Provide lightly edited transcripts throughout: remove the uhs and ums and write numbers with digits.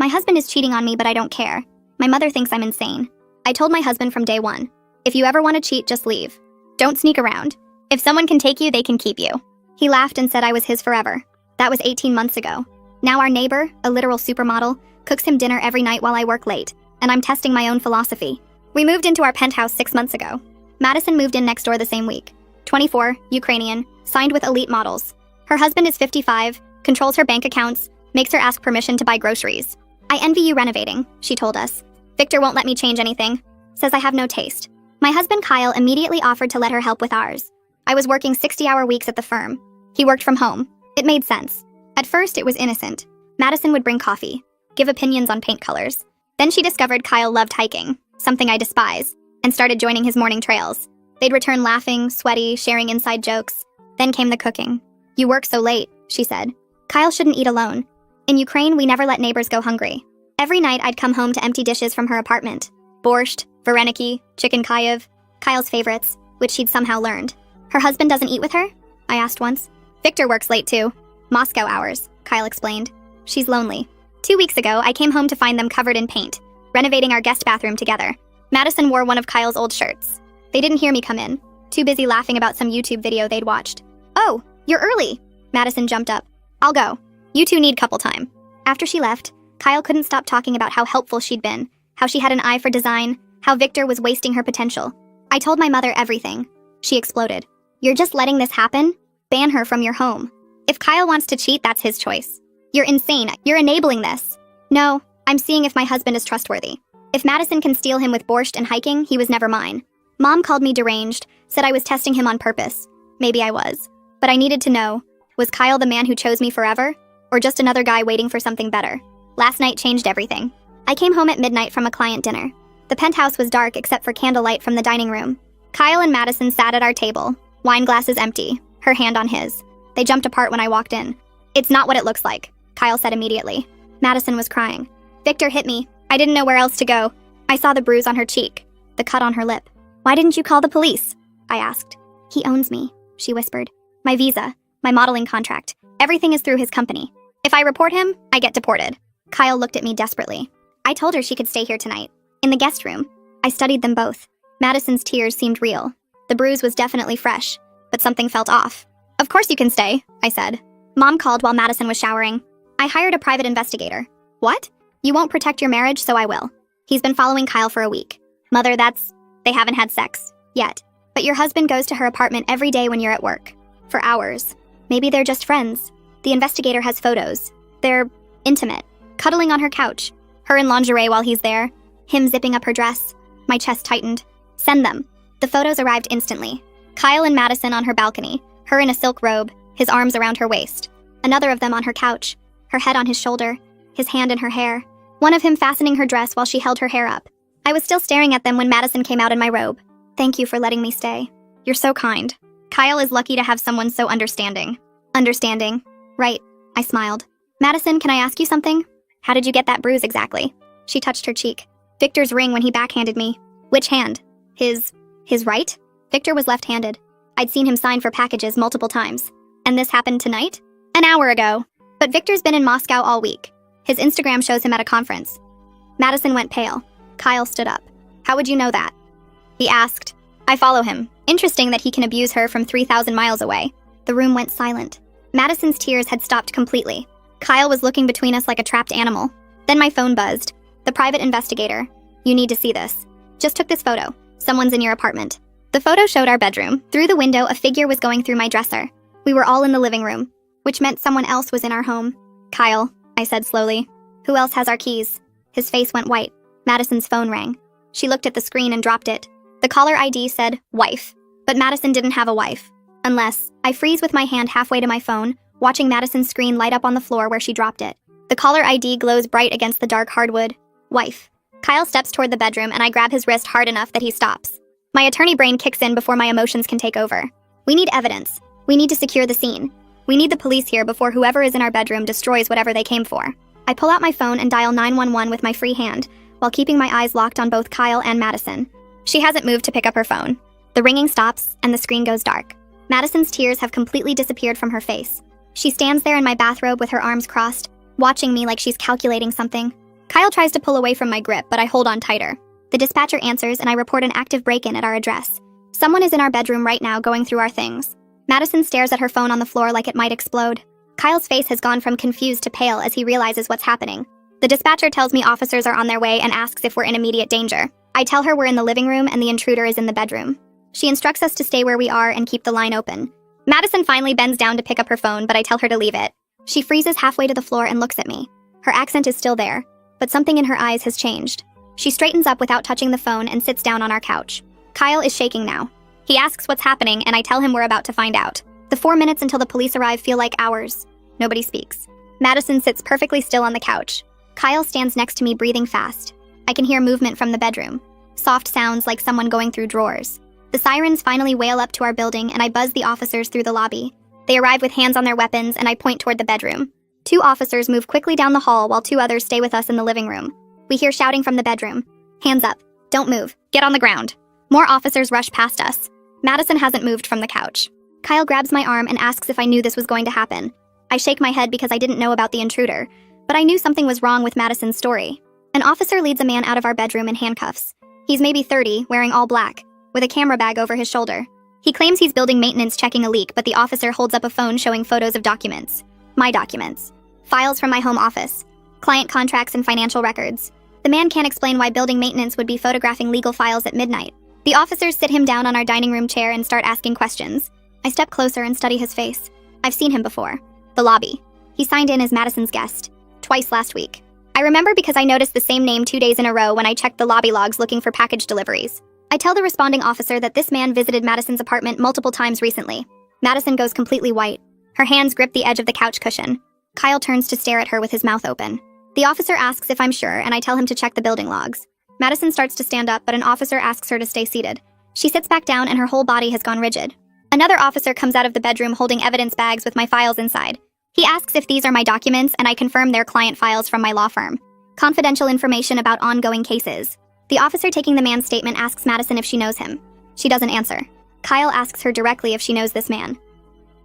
My husband is cheating on me, but I don't care. My mother thinks I'm insane. I told my husband from day one, if you ever want to cheat, just leave. Don't sneak around. If someone can take you, they can keep you. He laughed and said I was his forever. That was 18 months ago. Now our neighbor, a literal supermodel, cooks him dinner every night while I work late, and I'm testing my own philosophy. We moved into our penthouse 6 months ago. Madison moved in next door the same week. 24, Ukrainian, signed with elite models. Her husband is 55, controls her bank accounts, makes her ask permission to buy groceries. I envy you renovating, she told us. Victor won't let me change anything. Says I have no taste. My husband Kyle immediately offered to let her help with ours. I was working 60-hour weeks at the firm. He worked from home. It made sense. At first, it was innocent. Madison would bring coffee, give opinions on paint colors. Then she discovered Kyle loved hiking, something I despise, and started joining his morning trails. They'd return laughing, sweaty, sharing inside jokes. Then came the cooking. You work so late, she said. Kyle shouldn't eat alone. In Ukraine, we never let neighbors go hungry. Every night, I'd come home to empty dishes from her apartment. Borscht, vareniki, chicken Kyiv, Kyle's favorites, which she'd somehow learned. Her husband doesn't eat with her? I asked once. Victor works late too. Moscow hours, Kyle explained. She's lonely. 2 weeks ago, I came home to find them covered in paint, renovating our guest bathroom together. Madison wore one of Kyle's old shirts. They didn't hear me come in, too busy laughing about some YouTube video they'd watched. Oh, you're early. Madison jumped up. I'll go. You two need couple time. After she left, Kyle couldn't stop talking about how helpful she'd been, how she had an eye for design, how Victor was wasting her potential. I told my mother everything. She exploded. You're just letting this happen? Ban her from your home. If Kyle wants to cheat, that's his choice. You're insane. You're enabling this. No, I'm seeing if my husband is trustworthy. If Madison can steal him with borscht and hiking, he was never mine. Mom called me deranged, said I was testing him on purpose. Maybe I was. But I needed to know, was Kyle the man who chose me forever? Or just another guy waiting for something better? Last night changed everything. I came home at midnight from a client dinner. The penthouse was dark except for candlelight from the dining room. Kyle and Madison sat at our table, wine glasses empty, her hand on his. They jumped apart when I walked in. It's not what it looks like, Kyle said immediately. Madison was crying. Victor hit me. I didn't know where else to go. I saw the bruise on her cheek, the cut on her lip. Why didn't you call the police? I asked. He owns me, she whispered. My visa, my modeling contract, everything is through his company. If I report him, I get deported. Kyle looked at me desperately. I told her she could stay here tonight. In the guest room. I studied them both. Madison's tears seemed real. The bruise was definitely fresh, but something felt off. Of course you can stay, I said. Mom called while Madison was showering. I hired a private investigator. What? You won't protect your marriage, so I will. He's been following Kyle for a week. Mother, they haven't had sex. Yet. But your husband goes to her apartment every day when you're at work. For hours. Maybe they're just friends. The investigator has photos. They're intimate. Cuddling on her couch. Her in lingerie while he's there. Him zipping up her dress. My chest tightened. Send them. The photos arrived instantly. Kyle and Madison on her balcony. Her in a silk robe, his arms around her waist. Another of them on her couch. Her head on his shoulder. His hand in her hair. One of him fastening her dress while she held her hair up. I was still staring at them when Madison came out in my robe. Thank you for letting me stay. You're so kind. Kyle is lucky to have someone so understanding. Understanding. Right. I smiled. Madison, can I ask you something? How did you get that bruise exactly? She touched her cheek. Victor's ring when he backhanded me. Which hand? His right? Victor was left-handed. I'd seen him sign for packages multiple times. And this happened tonight? An hour ago. But Victor's been in Moscow all week. His Instagram shows him at a conference. Madison went pale. Kyle stood up. How would you know that? He asked. I follow him. Interesting that he can abuse her from 3,000 miles away. The room went silent. Madison's tears had stopped completely. Kyle was looking between us like a trapped animal. Then my phone buzzed. The private investigator. You need to see this. Just took this photo. Someone's in your apartment. The photo showed our bedroom. Through the window, a figure was going through my dresser. We were all in the living room, which meant someone else was in our home. Kyle, I said slowly. Who else has our keys? His face went white. Madison's phone rang. She looked at the screen and dropped it. The caller ID said, wife. But Madison didn't have a wife. Unless, I freeze with my hand halfway to my phone, watching Madison's screen light up on the floor where she dropped it. The caller ID glows bright against the dark hardwood. Wife. Kyle steps toward the bedroom and I grab his wrist hard enough that he stops. My attorney brain kicks in before my emotions can take over. We need evidence. We need to secure the scene. We need the police here before whoever is in our bedroom destroys whatever they came for. I pull out my phone and dial 911 with my free hand, while keeping my eyes locked on both Kyle and Madison. She hasn't moved to pick up her phone. The ringing stops, and the screen goes dark. Madison's tears have completely disappeared from her face. She stands there in my bathrobe with her arms crossed, watching me like she's calculating something. Kyle tries to pull away from my grip, but I hold on tighter. The dispatcher answers and I report an active break-in at our address. Someone is in our bedroom right now going through our things. Madison stares at her phone on the floor like it might explode. Kyle's face has gone from confused to pale as he realizes what's happening. The dispatcher tells me officers are on their way and asks if we're in immediate danger. I tell her we're in the living room and the intruder is in the bedroom. She instructs us to stay where we are and keep the line open. Madison finally bends down to pick up her phone, but I tell her to leave it. She freezes halfway to the floor and looks at me. Her accent is still there, but something in her eyes has changed. She straightens up without touching the phone and sits down on our couch. Kyle is shaking now. He asks what's happening, and I tell him we're about to find out. The 4 minutes until the police arrive feel like hours. Nobody speaks. Madison sits perfectly still on the couch. Kyle stands next to me, breathing fast. I can hear movement from the bedroom. Soft sounds like someone going through drawers. The sirens finally wail up to our building, and I buzz the officers through the lobby. They arrive with hands on their weapons, and I point toward the bedroom. 2 officers move quickly down the hall while 2 others stay with us in the living room. We hear shouting from the bedroom. Hands up. Don't move. Get on the ground. More officers rush past us. Madison hasn't moved from the couch. Kyle grabs my arm and asks if I knew this was going to happen. I shake my head because I didn't know about the intruder, but I knew something was wrong with Madison's story. An officer leads a man out of our bedroom in handcuffs. He's maybe 30, wearing all black, with a camera bag over his shoulder. He claims he's building maintenance checking a leak, but the officer holds up a phone showing photos of documents. My documents. Files from my home office. Client contracts and financial records. The man can't explain why building maintenance would be photographing legal files at midnight. The officers sit him down on our dining room chair and start asking questions. I step closer and study his face. I've seen him before. The lobby. He signed in as Madison's guest. Twice last week. I remember because I noticed the same name 2 days in a row when I checked the lobby logs looking for package deliveries. I tell the responding officer that this man visited Madison's apartment multiple times recently. Madison goes completely white. Her hands grip the edge of the couch cushion. Kyle turns to stare at her with his mouth open. The officer asks if I'm sure, and I tell him to check the building logs. Madison starts to stand up, but an officer asks her to stay seated. She sits back down and her whole body has gone rigid. Another officer comes out of the bedroom holding evidence bags with my files inside. He asks if these are my documents, and I confirm they're client files from my law firm. Confidential information about ongoing cases. The officer taking the man's statement asks Madison if she knows him. She doesn't answer. Kyle asks her directly if she knows this man.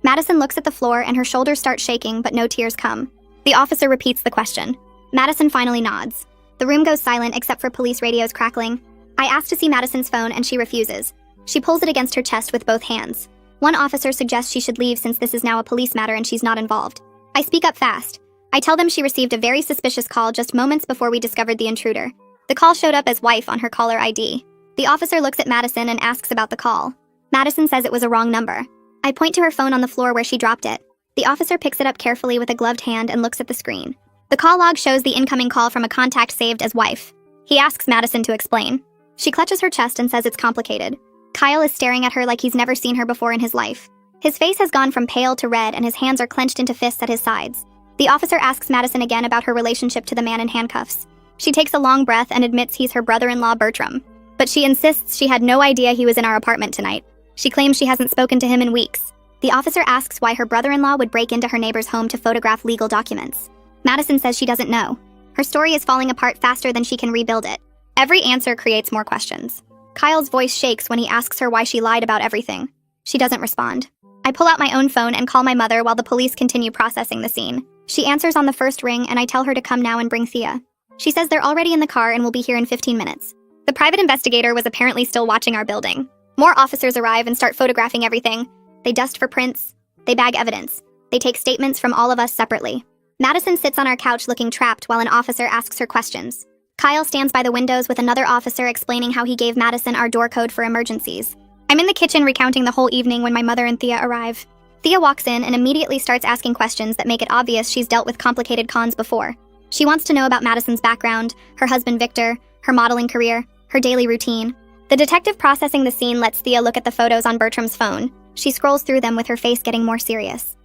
Madison looks at the floor and her shoulders start shaking, but no tears come. The officer repeats the question. Madison finally nods. The room goes silent except for police radios crackling. I ask to see Madison's phone and she refuses. She pulls it against her chest with both hands. One officer suggests she should leave since this is now a police matter and she's not involved. I speak up fast. I tell them she received a very suspicious call just moments before we discovered the intruder. The call showed up as wife on her caller ID. The officer looks at Madison and asks about the call. Madison says it was a wrong number. I point to her phone on the floor where she dropped it. The officer picks it up carefully with a gloved hand and looks at the screen. The call log shows the incoming call from a contact saved as wife. He asks Madison to explain. She clutches her chest and says it's complicated. Kyle is staring at her like he's never seen her before in his life. His face has gone from pale to red and his hands are clenched into fists at his sides. The officer asks Madison again about her relationship to the man in handcuffs. She takes a long breath and admits he's her brother-in-law Bertram. But she insists she had no idea he was in our apartment tonight. She claims she hasn't spoken to him in weeks. The officer asks why her brother-in-law would break into her neighbor's home to photograph legal documents. Madison says she doesn't know. Her story is falling apart faster than she can rebuild it. Every answer creates more questions. Kyle's voice shakes when he asks her why she lied about everything. She doesn't respond. I pull out my own phone and call my mother while the police continue processing the scene. She answers on the first ring and I tell her to come now and bring Thea. She says they're already in the car and will be here in 15 minutes. The private investigator was apparently still watching our building. More officers arrive and start photographing everything. They dust for prints. They bag evidence. They take statements from all of us separately. Madison sits on our couch looking trapped while an officer asks her questions. Kyle stands by the windows with another officer explaining how he gave Madison our door code for emergencies. I'm in the kitchen recounting the whole evening when my mother and Thea arrive. Thea walks in and immediately starts asking questions that make it obvious she's dealt with complicated cons before. She wants to know about Madison's background, her husband Victor, her modeling career, her daily routine. The detective processing the scene lets Thea look at the photos on Bertram's phone. She scrolls through them with her face getting more serious.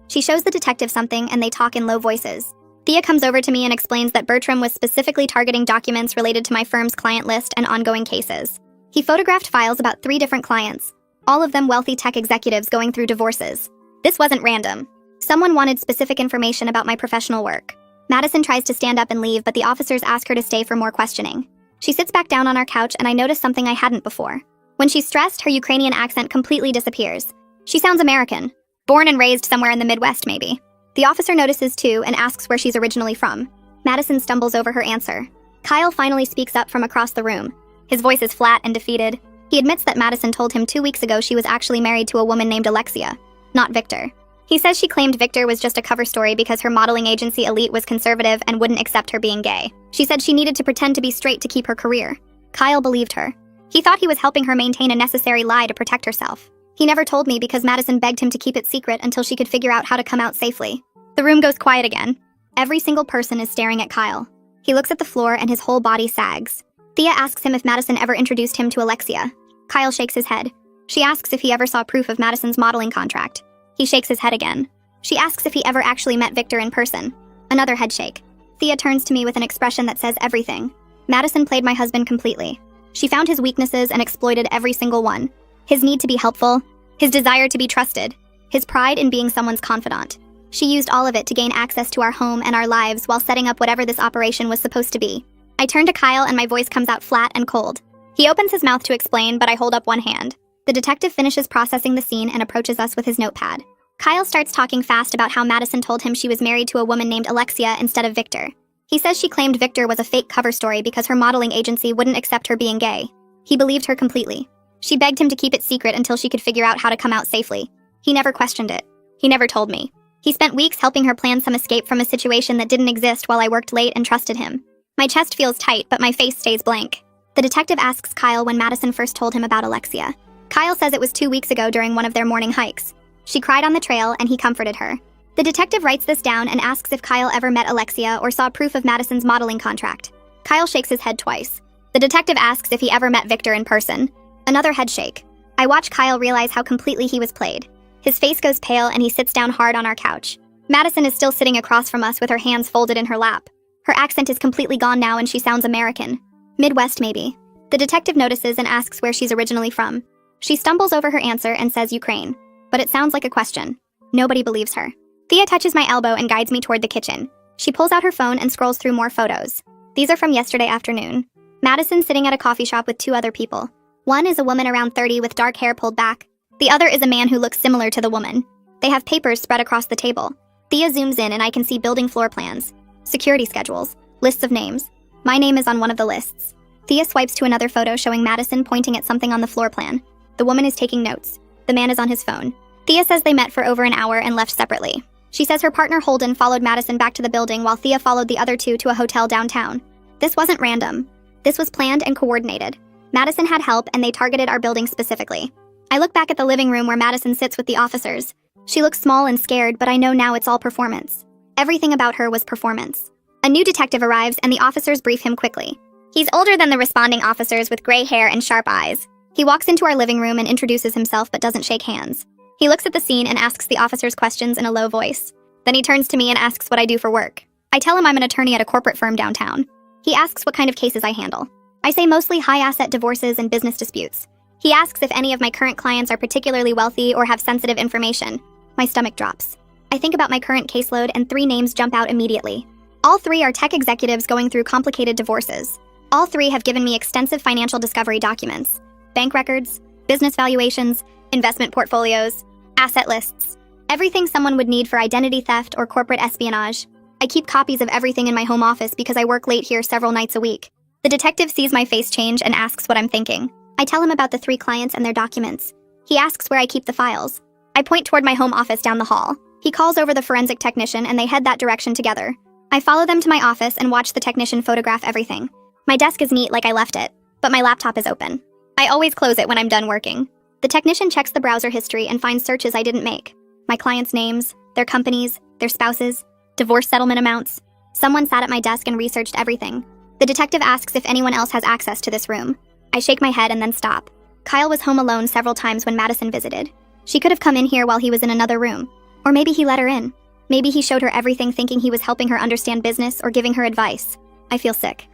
She shows the detective something and they talk in low voices. Thea comes over to me and explains that Bertram was specifically targeting documents related to my firm's client list and ongoing cases. He photographed files about 3 different clients, all of them wealthy tech executives going through divorces. This wasn't random. Someone wanted specific information about my professional work. Madison tries to stand up and leave, but the officers ask her to stay for more questioning. She sits back down on our couch and I notice something I hadn't before. When she's stressed, her Ukrainian accent completely disappears. She sounds American. Born and raised somewhere in the Midwest, maybe. The officer notices too and asks where she's originally from. Madison stumbles over her answer. Kyle finally speaks up from across the room. His voice is flat and defeated. He admits that Madison told him 2 weeks ago she was actually married to a woman named Alexia, not Victor. He says she claimed Victor was just a cover story because her modeling agency Elite was conservative and wouldn't accept her being gay. She said she needed to pretend to be straight to keep her career. Kyle believed her. He thought he was helping her maintain a necessary lie to protect herself. He never told me because Madison begged him to keep it secret until she could figure out how to come out safely. The room goes quiet again. Every single person is staring at Kyle. He looks at the floor and his whole body sags. Thea asks him if Madison ever introduced him to Alexia. Kyle shakes his head. She asks if he ever saw proof of Madison's modeling contract. He shakes his head again. She asks if he ever actually met Victor in person. Another head shake. Thea turns to me with an expression that says everything. Madison played my husband completely. She found his weaknesses and exploited every single one. His need to be helpful, his desire to be trusted, his pride in being someone's confidant. She used all of it to gain access to our home and our lives while setting up whatever this operation was supposed to be. I turn to Kyle and my voice comes out flat and cold. He opens his mouth to explain, but I hold up one hand. The detective finishes processing the scene and approaches us with his notepad. Kyle starts talking fast about how Madison told him she was married to a woman named Alexia instead of Victor. He says she claimed Victor was a fake cover story because her modeling agency wouldn't accept her being gay. He believed her completely. She begged him to keep it secret until she could figure out how to come out safely. He never questioned it. He never told me. He spent weeks helping her plan some escape from a situation that didn't exist while I worked late and trusted him. My chest feels tight, but my face stays blank. The detective asks Kyle when Madison first told him about Alexia. Kyle says it was 2 weeks ago during one of their morning hikes. She cried on the trail and he comforted her. The detective writes this down and asks if Kyle ever met Alexia or saw proof of Madison's modeling contract. Kyle shakes his head twice. The detective asks if he ever met Victor in person. Another head shake. I watch Kyle realize how completely he was played. His face goes pale and he sits down hard on our couch. Madison is still sitting across from us with her hands folded in her lap. Her accent is completely gone now and she sounds American. Midwest, maybe. The detective notices and asks where she's originally from. She stumbles over her answer and says Ukraine. But it sounds like a question. Nobody believes her. Thea touches my elbow and guides me toward the kitchen. She pulls out her phone and scrolls through more photos. These are from yesterday afternoon. Madison sitting at a coffee shop with 2 other people. One is a woman around 30 with dark hair pulled back. The other is a man who looks similar to the woman. They have papers spread across the table. Thea zooms in and I can see building floor plans, security schedules, lists of names. My name is on one of the lists. Thea swipes to another photo showing Madison pointing at something on the floor plan. The woman is taking notes. The man is on his phone. Thea says they met for over an hour and left separately. She says her partner Holden followed Madison back to the building while Thea followed the other 2 to a hotel downtown. This wasn't random. This was planned and coordinated. Madison had help and they targeted our building specifically. I look back at the living room where Madison sits with the officers. She looks small and scared, but I know now it's all performance. Everything about her was performance. A new detective arrives and the officers brief him quickly. He's older than the responding officers with gray hair and sharp eyes. He walks into our living room and introduces himself but doesn't shake hands. He looks at the scene and asks the officers questions in a low voice. Then he turns to me and asks what I do for work. I tell him I'm an attorney at a corporate firm downtown. He asks what kind of cases I handle. I say mostly high-asset divorces and business disputes. He asks if any of my current clients are particularly wealthy or have sensitive information. My stomach drops. I think about my current caseload and 3 names jump out immediately. All 3 are tech executives going through complicated divorces. All 3 have given me extensive financial discovery documents. Bank records, business valuations, investment portfolios, asset lists. Everything someone would need for identity theft or corporate espionage. I keep copies of everything in my home office because I work late here several nights a week. The detective sees my face change and asks what I'm thinking. I tell him about the 3 clients and their documents. He asks where I keep the files. I point toward my home office down the hall. He calls over the forensic technician and they head that direction together. I follow them to my office and watch the technician photograph everything. My desk is neat like I left it, but my laptop is open. I always close it when I'm done working. The technician checks the browser history and finds searches I didn't make. My clients' names, their companies, their spouses, divorce settlement amounts. Someone sat at my desk and researched everything. The detective asks if anyone else has access to this room. I shake my head and then stop. Kyle was home alone several times when Madison visited. She could have come in here while he was in another room. Or maybe he let her in. Maybe he showed her everything thinking he was helping her understand business or giving her advice. I feel sick.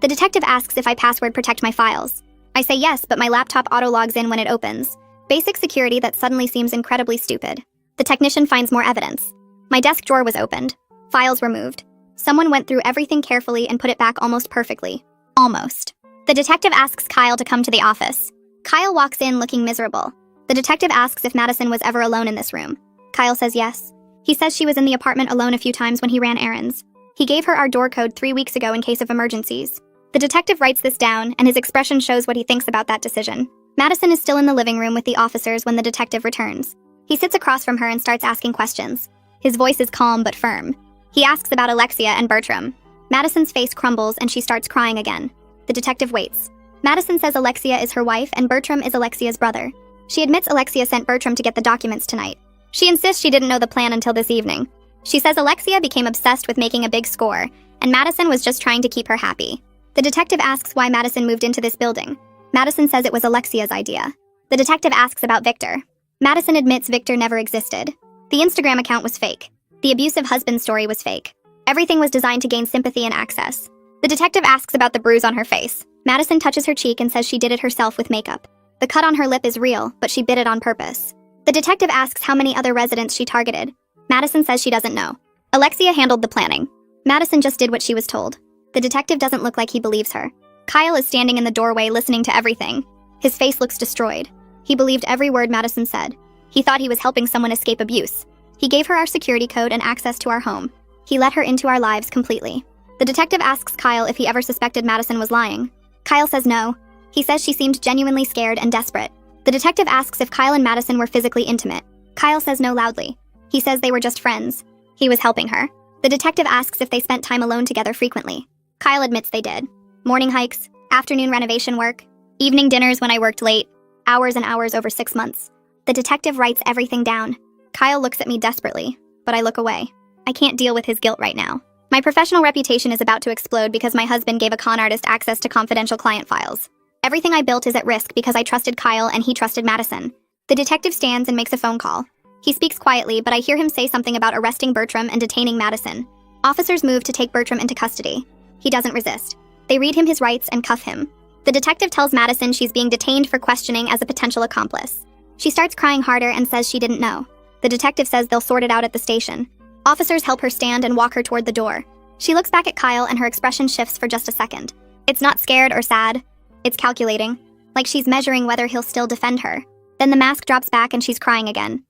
The detective asks if I password protect my files. I say yes, but my laptop auto-logs in when it opens. Basic security that suddenly seems incredibly stupid. The technician finds more evidence. My desk drawer was opened. Files were moved. Someone went through everything carefully and put it back almost perfectly. Almost. The detective asks Kyle to come to the office. Kyle walks in looking miserable. The detective asks if Madison was ever alone in this room. Kyle says yes. He says she was in the apartment alone a few times when he ran errands. He gave her our door code 3 weeks ago in case of emergencies. The detective writes this down, and his expression shows what he thinks about that decision. Madison is still in the living room with the officers when the detective returns. He sits across from her and starts asking questions. His voice is calm but firm. He asks about Alexia and Bertram. Madison's face crumbles and she starts crying again. The detective waits. Madison says Alexia is her wife and Bertram is Alexia's brother. She admits Alexia sent Bertram to get the documents tonight. She insists she didn't know the plan until this evening. She says Alexia became obsessed with making a big score, and Madison was just trying to keep her happy. The detective asks why Madison moved into this building. Madison says it was Alexia's idea. The detective asks about Victor. Madison admits Victor never existed. The Instagram account was fake. The abusive husband story was fake. Everything was designed to gain sympathy and access. The detective asks about the bruise on her face. Madison touches her cheek and says she did it herself with makeup. The cut on her lip is real, but she bit it on purpose. The detective asks how many other residents she targeted. Madison says she doesn't know. Alexia handled the planning. Madison just did what she was told. The detective doesn't look like he believes her. Kyle is standing in the doorway listening to everything. His face looks destroyed. He believed every word Madison said. He thought he was helping someone escape abuse. He gave her our security code and access to our home. He let her into our lives completely. The detective asks Kyle if he ever suspected Madison was lying. Kyle says no. He says she seemed genuinely scared and desperate. The detective asks if Kyle and Madison were physically intimate. Kyle says no loudly. He says they were just friends. He was helping her. The detective asks if they spent time alone together frequently. Kyle admits they did. Morning hikes, afternoon renovation work, evening dinners when I worked late, hours and hours over 6 months. The detective writes everything down. Kyle looks at me desperately, but I look away. I can't deal with his guilt right now. My professional reputation is about to explode because my husband gave a con artist access to confidential client files. Everything I built is at risk because I trusted Kyle and he trusted Madison. The detective stands and makes a phone call. He speaks quietly, but I hear him say something about arresting Bertram and detaining Madison. Officers move to take Bertram into custody. He doesn't resist. They read him his rights and cuff him. The detective tells Madison she's being detained for questioning as a potential accomplice. She starts crying harder and says she didn't know. The detective says they'll sort it out at the station. Officers help her stand and walk her toward the door. She looks back at Kyle and her expression shifts for just a second. It's not scared or sad. It's calculating, like she's measuring whether he'll still defend her. Then the mask drops back and she's crying again.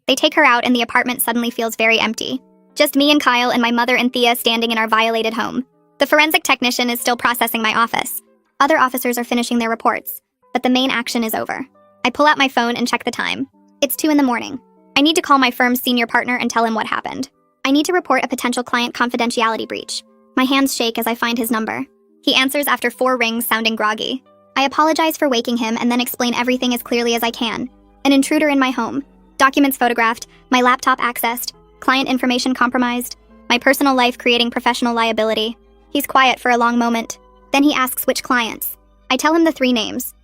They take her out and the apartment suddenly feels very empty. Just me and Kyle and my mother and Thea standing in our violated home. The forensic technician is still processing my office. Other officers are finishing their reports, but the main action is over. I pull out my phone and check the time. It's 2 a.m. I need to call my firm's senior partner and tell him what happened. I need to report a potential client confidentiality breach. My hands shake as I find his number. He answers after 4 rings, sounding groggy. I apologize for waking him and then explain everything as clearly as I can. An intruder in my home. Documents photographed, my laptop accessed, client information compromised, my personal life creating professional liability. He's quiet for a long moment. Then he asks which clients. I tell him the 3 names.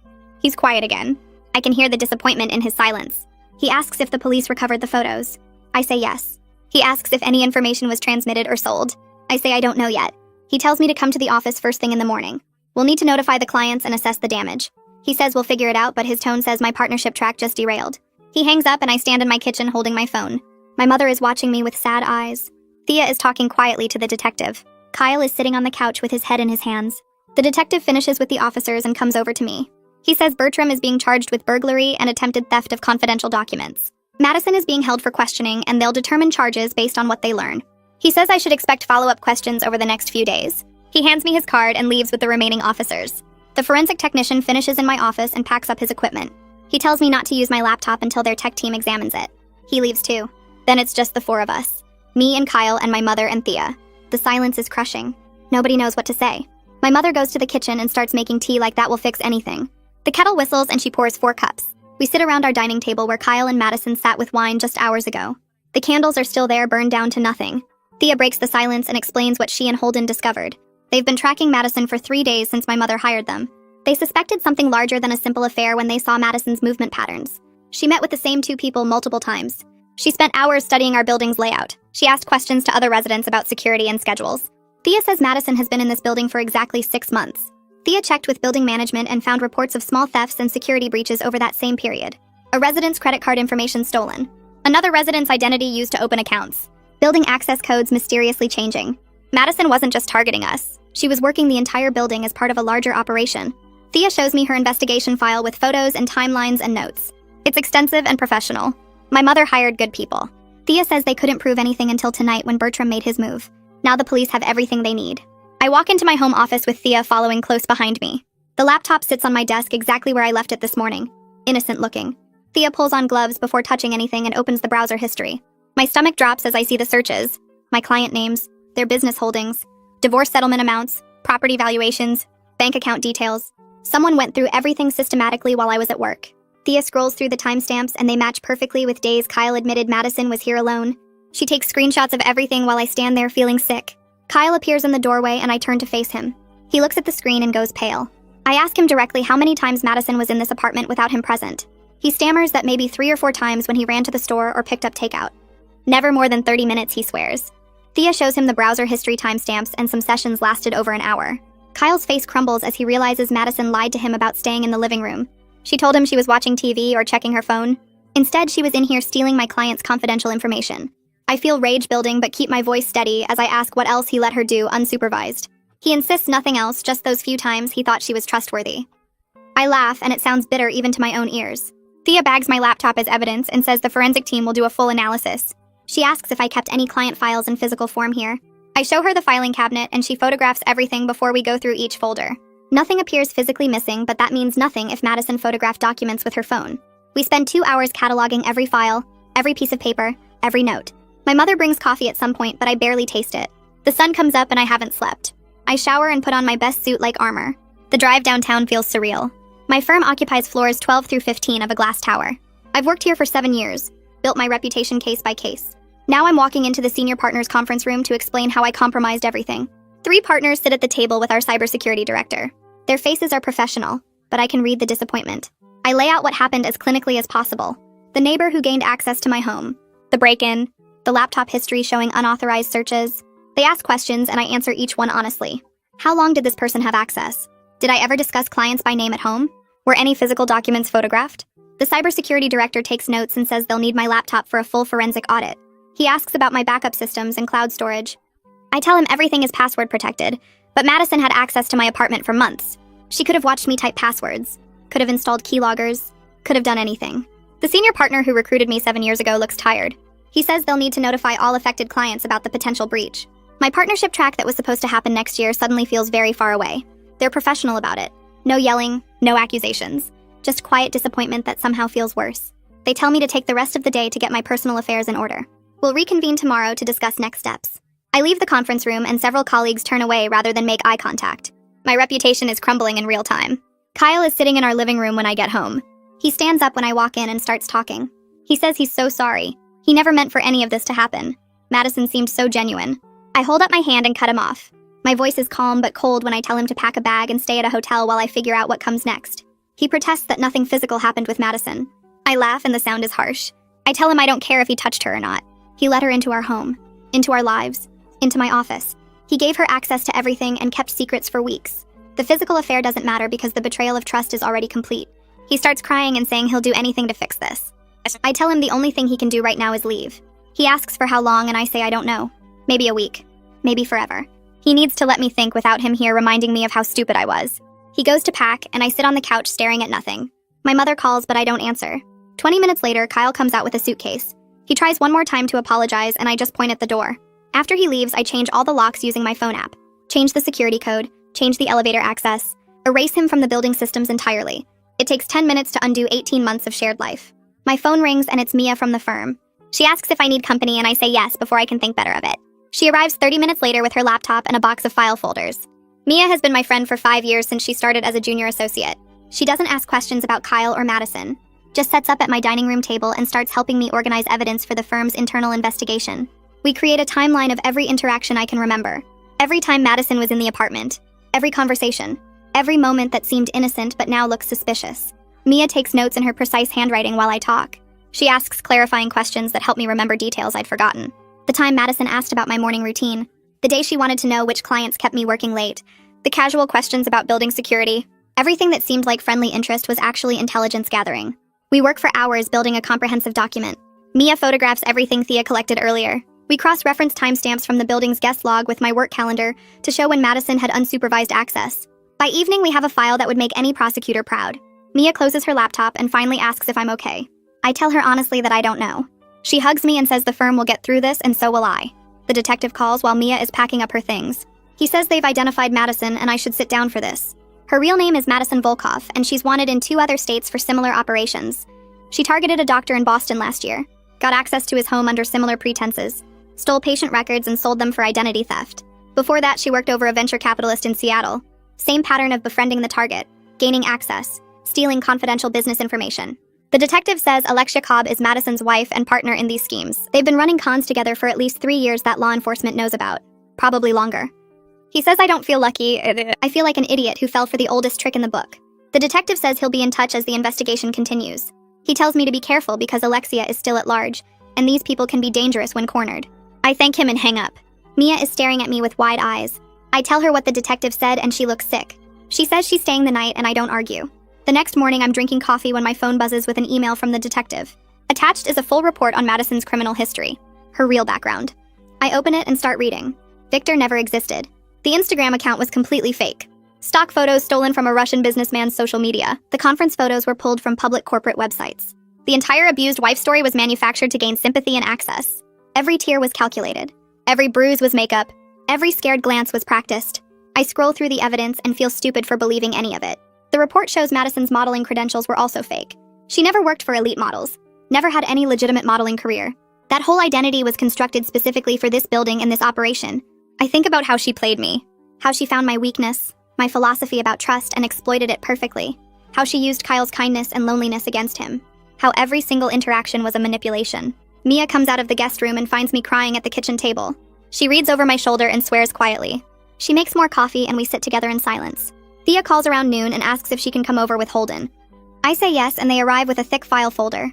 He's quiet again. I can hear the disappointment in his silence. He asks if the police recovered the photos. I say yes. He asks if any information was transmitted or sold. I say I don't know yet. He tells me to come to the office first thing in the morning. We'll need to notify the clients and assess the damage. He says we'll figure it out, but his tone says my partnership track just derailed. He hangs up and I stand in my kitchen holding my phone. My mother is watching me with sad eyes. Thea is talking quietly to the detective. Kyle is sitting on the couch with his head in his hands. The detective finishes with the officers and comes over to me. He says Bertram is being charged with burglary and attempted theft of confidential documents. Madison is being held for questioning and they'll determine charges based on what they learn. He says I should expect follow-up questions over the next few days. He hands me his card and leaves with the remaining officers. The forensic technician finishes in my office and packs up his equipment. He tells me not to use my laptop until their tech team examines it. He leaves too. Then it's just the 4 of us. Me and Kyle and my mother and Thea. The silence is crushing. Nobody knows what to say. My mother goes to the kitchen and starts making tea like that will fix anything. The kettle whistles and she pours 4 cups. We sit around our dining table where Kyle and Madison sat with wine just hours ago. The candles are still there, burned down to nothing. Thea breaks the silence and explains what she and Holden discovered. They've been tracking Madison for 3 days since my mother hired them. They suspected something larger than a simple affair when they saw Madison's movement patterns. She met with the same 2 people multiple times. She spent hours studying our building's layout. She asked questions to other residents about security and schedules. Thea says Madison has been in this building for exactly 6 months. Thea checked with building management and found reports of small thefts and security breaches over that same period. A resident's credit card information stolen. Another resident's identity used to open accounts. Building access codes mysteriously changing. Madison wasn't just targeting us. She was working the entire building as part of a larger operation. Thea shows me her investigation file with photos and timelines and notes. It's extensive and professional. My mother hired good people. Thea says they couldn't prove anything until tonight when Bertram made his move. Now the police have everything they need. I walk into my home office with Thea following close behind me. The laptop sits on my desk exactly where I left it this morning. Innocent looking. Thea pulls on gloves before touching anything and opens the browser history. My stomach drops as I see the searches. My client names, their business holdings, divorce settlement amounts, property valuations, bank account details. Someone went through everything systematically while I was at work. Thea scrolls through the timestamps and they match perfectly with days Kyle admitted Madison was here alone. She takes screenshots of everything while I stand there feeling sick. Kyle appears in the doorway and I turn to face him. He looks at the screen and goes pale. I ask him directly how many times Madison was in this apartment without him present. He stammers that maybe 3 or 4 times when he ran to the store or picked up takeout. Never more than 30 minutes, he swears. Thea shows him the browser history timestamps and some sessions lasted over an hour. Kyle's face crumbles as he realizes Madison lied to him about staying in the living room. She told him she was watching TV or checking her phone. Instead, she was in here stealing my client's confidential information. I feel rage building but keep my voice steady as I ask what else he let her do unsupervised. He insists nothing else, just those few times he thought she was trustworthy. I laugh, and it sounds bitter even to my own ears. Thea bags my laptop as evidence and says the forensic team will do a full analysis. She asks if I kept any client files in physical form here. I show her the filing cabinet, and she photographs everything before we go through each folder. Nothing appears physically missing, but that means nothing if Madison photographed documents with her phone. We spend 2 hours cataloging every file, every piece of paper, every note. My mother brings coffee at some point, but I barely taste it. The sun comes up and I haven't slept. I shower and put on my best suit like armor. The drive downtown feels surreal. My firm occupies floors 12 through 15 of a glass tower. I've worked here for 7 years, built my reputation case by case. Now I'm walking into the senior partners conference room to explain how I compromised everything. 3 partners sit at the table with our cybersecurity director. Their faces are professional, but I can read the disappointment. I lay out what happened as clinically as possible. The neighbor who gained access to my home, the break-in, the laptop history showing unauthorized searches. They ask questions and I answer each one honestly. How long did this person have access? Did I ever discuss clients by name at home? Were any physical documents photographed? The cybersecurity director takes notes and says they'll need my laptop for a full forensic audit. He asks about my backup systems and cloud storage. I tell him everything is password protected, but Madison had access to my apartment for months. She could have watched me type passwords, could have installed keyloggers, could have done anything. The senior partner who recruited me 7 years ago looks tired. He says they'll need to notify all affected clients about the potential breach. My partnership track that was supposed to happen next year suddenly feels very far away. They're professional about it. No yelling, no accusations. Just quiet disappointment that somehow feels worse. They tell me to take the rest of the day to get my personal affairs in order. We'll reconvene tomorrow to discuss next steps. I leave the conference room and several colleagues turn away rather than make eye contact. My reputation is crumbling in real time. Kyle is sitting in our living room when I get home. He stands up when I walk in and starts talking. He says he's so sorry. He never meant for any of this to happen. Madison seemed so genuine. I hold up my hand and cut him off. My voice is calm but cold when I tell him to pack a bag and stay at a hotel while I figure out what comes next. He protests that nothing physical happened with Madison. I laugh and the sound is harsh. I tell him I don't care if he touched her or not. He let her into our home, into our lives, into my office. He gave her access to everything and kept secrets for weeks. The physical affair doesn't matter because the betrayal of trust is already complete. He starts crying and saying he'll do anything to fix this. I tell him the only thing he can do right now is leave. He asks for how long and I say I don't know. Maybe a week. Maybe forever. He needs to let me think without him here reminding me of how stupid I was. He goes to pack and I sit on the couch staring at nothing. My mother calls but I don't answer. 20 minutes later, Kyle comes out with a suitcase. He tries one more time to apologize and I just point at the door. After he leaves, I change all the locks using my phone app. Change the security code, change the elevator access, erase him from the building systems entirely. It takes 10 minutes to undo 18 months of shared life. My phone rings and it's Mia from the firm. She asks if I need company and I say yes before I can think better of it. She arrives 30 minutes later with her laptop and a box of file folders. Mia has been my friend for 5 years since she started as a junior associate. She doesn't ask questions about Kyle or Madison, just sets up at my dining room table and starts helping me organize evidence for the firm's internal investigation. We create a timeline of every interaction I can remember. Every time Madison was in the apartment. Every conversation. Every moment that seemed innocent but now looks suspicious. Mia takes notes in her precise handwriting while I talk. She asks clarifying questions that help me remember details I'd forgotten. The time Madison asked about my morning routine. The day she wanted to know which clients kept me working late. The casual questions about building security. Everything that seemed like friendly interest was actually intelligence gathering. We work for hours building a comprehensive document. Mia photographs everything Thea collected earlier. We cross-reference timestamps from the building's guest log with my work calendar to show when Madison had unsupervised access. By evening, we have a file that would make any prosecutor proud. Mia closes her laptop and finally asks if I'm okay. I tell her honestly that I don't know. She hugs me and says the firm will get through this and so will I. The detective calls while Mia is packing up her things. He says they've identified Madison and I should sit down for this. Her real name is Madison Volkov, and she's wanted in 2 other states for similar operations. She targeted a doctor in Boston last year, got access to his home under similar pretenses, stole patient records and sold them for identity theft. Before that, she worked over a venture capitalist in Seattle. Same pattern of befriending the target, gaining access, stealing confidential business information. The detective says Alexia Cobb is Madison's wife and partner in these schemes. They've been running cons together for at least 3 years that law enforcement knows about. Probably longer. He says I don't feel lucky. I feel like an idiot who fell for the oldest trick in the book. The detective says he'll be in touch as the investigation continues. He tells me to be careful because Alexia is still at large, and these people can be dangerous when cornered. I thank him and hang up. Mia is staring at me with wide eyes. I tell her what the detective said and she looks sick. She says she's staying the night and I don't argue. The next morning I'm drinking coffee when my phone buzzes with an email from the detective. Attached is a full report on Madison's criminal history, her real background. I open it and start reading. Victor never existed. The Instagram account was completely fake. Stock photos stolen from a Russian businessman's social media. The conference photos were pulled from public corporate websites. The entire abused wife story was manufactured to gain sympathy and access. Every tear was calculated. Every bruise was makeup. Every scared glance was practiced. I scroll through the evidence and feel stupid for believing any of it. The report shows Madison's modeling credentials were also fake. She never worked for elite models. Never had any legitimate modeling career. That whole identity was constructed specifically for this building and this operation. I think about how she played me, how she found my weakness, my philosophy about trust and exploited it perfectly, how she used Kyle's kindness and loneliness against him, how every single interaction was a manipulation. Mia comes out of the guest room and finds me crying at the kitchen table. She reads over my shoulder and swears quietly. She makes more coffee and we sit together in silence. Thea calls around noon and asks if she can come over with Holden. I say yes and they arrive with a thick file folder.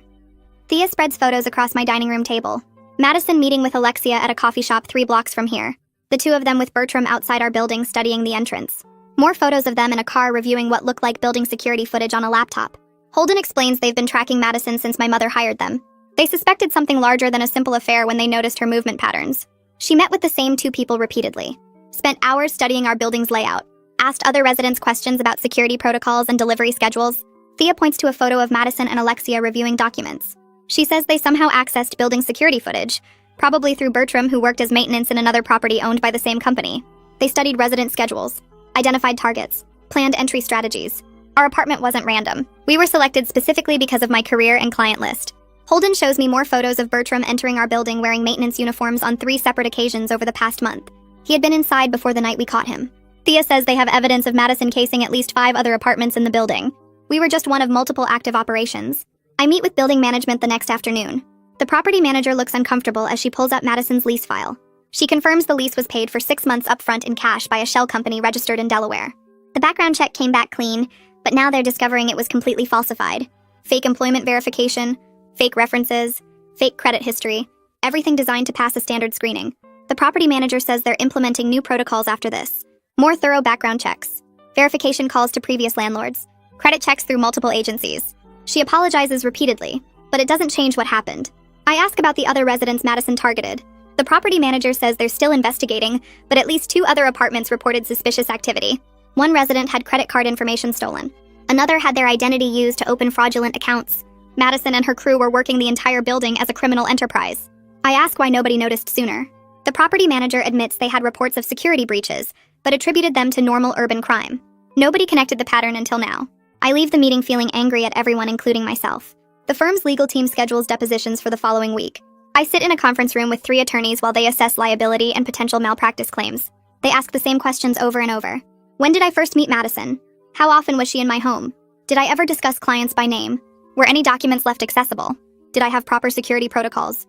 Thea spreads photos across my dining room table. Madison meeting with Alexia at a coffee shop 3 blocks from here. The 2 of them with Bertram outside our building studying the entrance. More photos of them in a car reviewing what looked like building security footage on a laptop. Holden explains they've been tracking Madison since my mother hired them. They suspected something larger than a simple affair when they noticed her movement patterns. She met with the same 2 people repeatedly. Spent hours studying our building's layout. Asked other residents questions about security protocols and delivery schedules. Thea points to a photo of Madison and Alexia reviewing documents. She says they somehow accessed building security footage, probably through Bertram, who worked as maintenance in another property owned by the same company. They studied resident schedules, identified targets, planned entry strategies. Our apartment wasn't random. We were selected specifically because of my career and client list. Holden shows me more photos of Bertram entering our building wearing maintenance uniforms on 3 separate occasions over the past month. He had been inside before the night we caught him. Thea says they have evidence of Madison casing at least 5 other apartments in the building. We were just one of multiple active operations. I meet with building management the next afternoon. The property manager looks uncomfortable as she pulls up Madison's lease file. She confirms the lease was paid for 6 months upfront in cash by a shell company registered in Delaware. The background check came back clean, but now they're discovering it was completely falsified. Fake employment verification, fake references, fake credit history, everything designed to pass a standard screening. The property manager says they're implementing new protocols after this. More thorough background checks, verification calls to previous landlords, credit checks through multiple agencies. She apologizes repeatedly, but it doesn't change what happened. I ask about the other residents Madison targeted. The property manager says they're still investigating, but at least 2 other apartments reported suspicious activity. One resident had credit card information stolen. Another had their identity used to open fraudulent accounts. Madison and her crew were working the entire building as a criminal enterprise. I ask why nobody noticed sooner. The property manager admits they had reports of security breaches, but attributed them to normal urban crime. Nobody connected the pattern until now. I leave the meeting feeling angry at everyone, including myself. The firm's legal team schedules depositions for the following week. I sit in a conference room with 3 attorneys while they assess liability and potential malpractice claims. They ask the same questions over and over. When did I first meet Madison? How often was she in my home? Did I ever discuss clients by name? Were any documents left accessible? Did I have proper security protocols?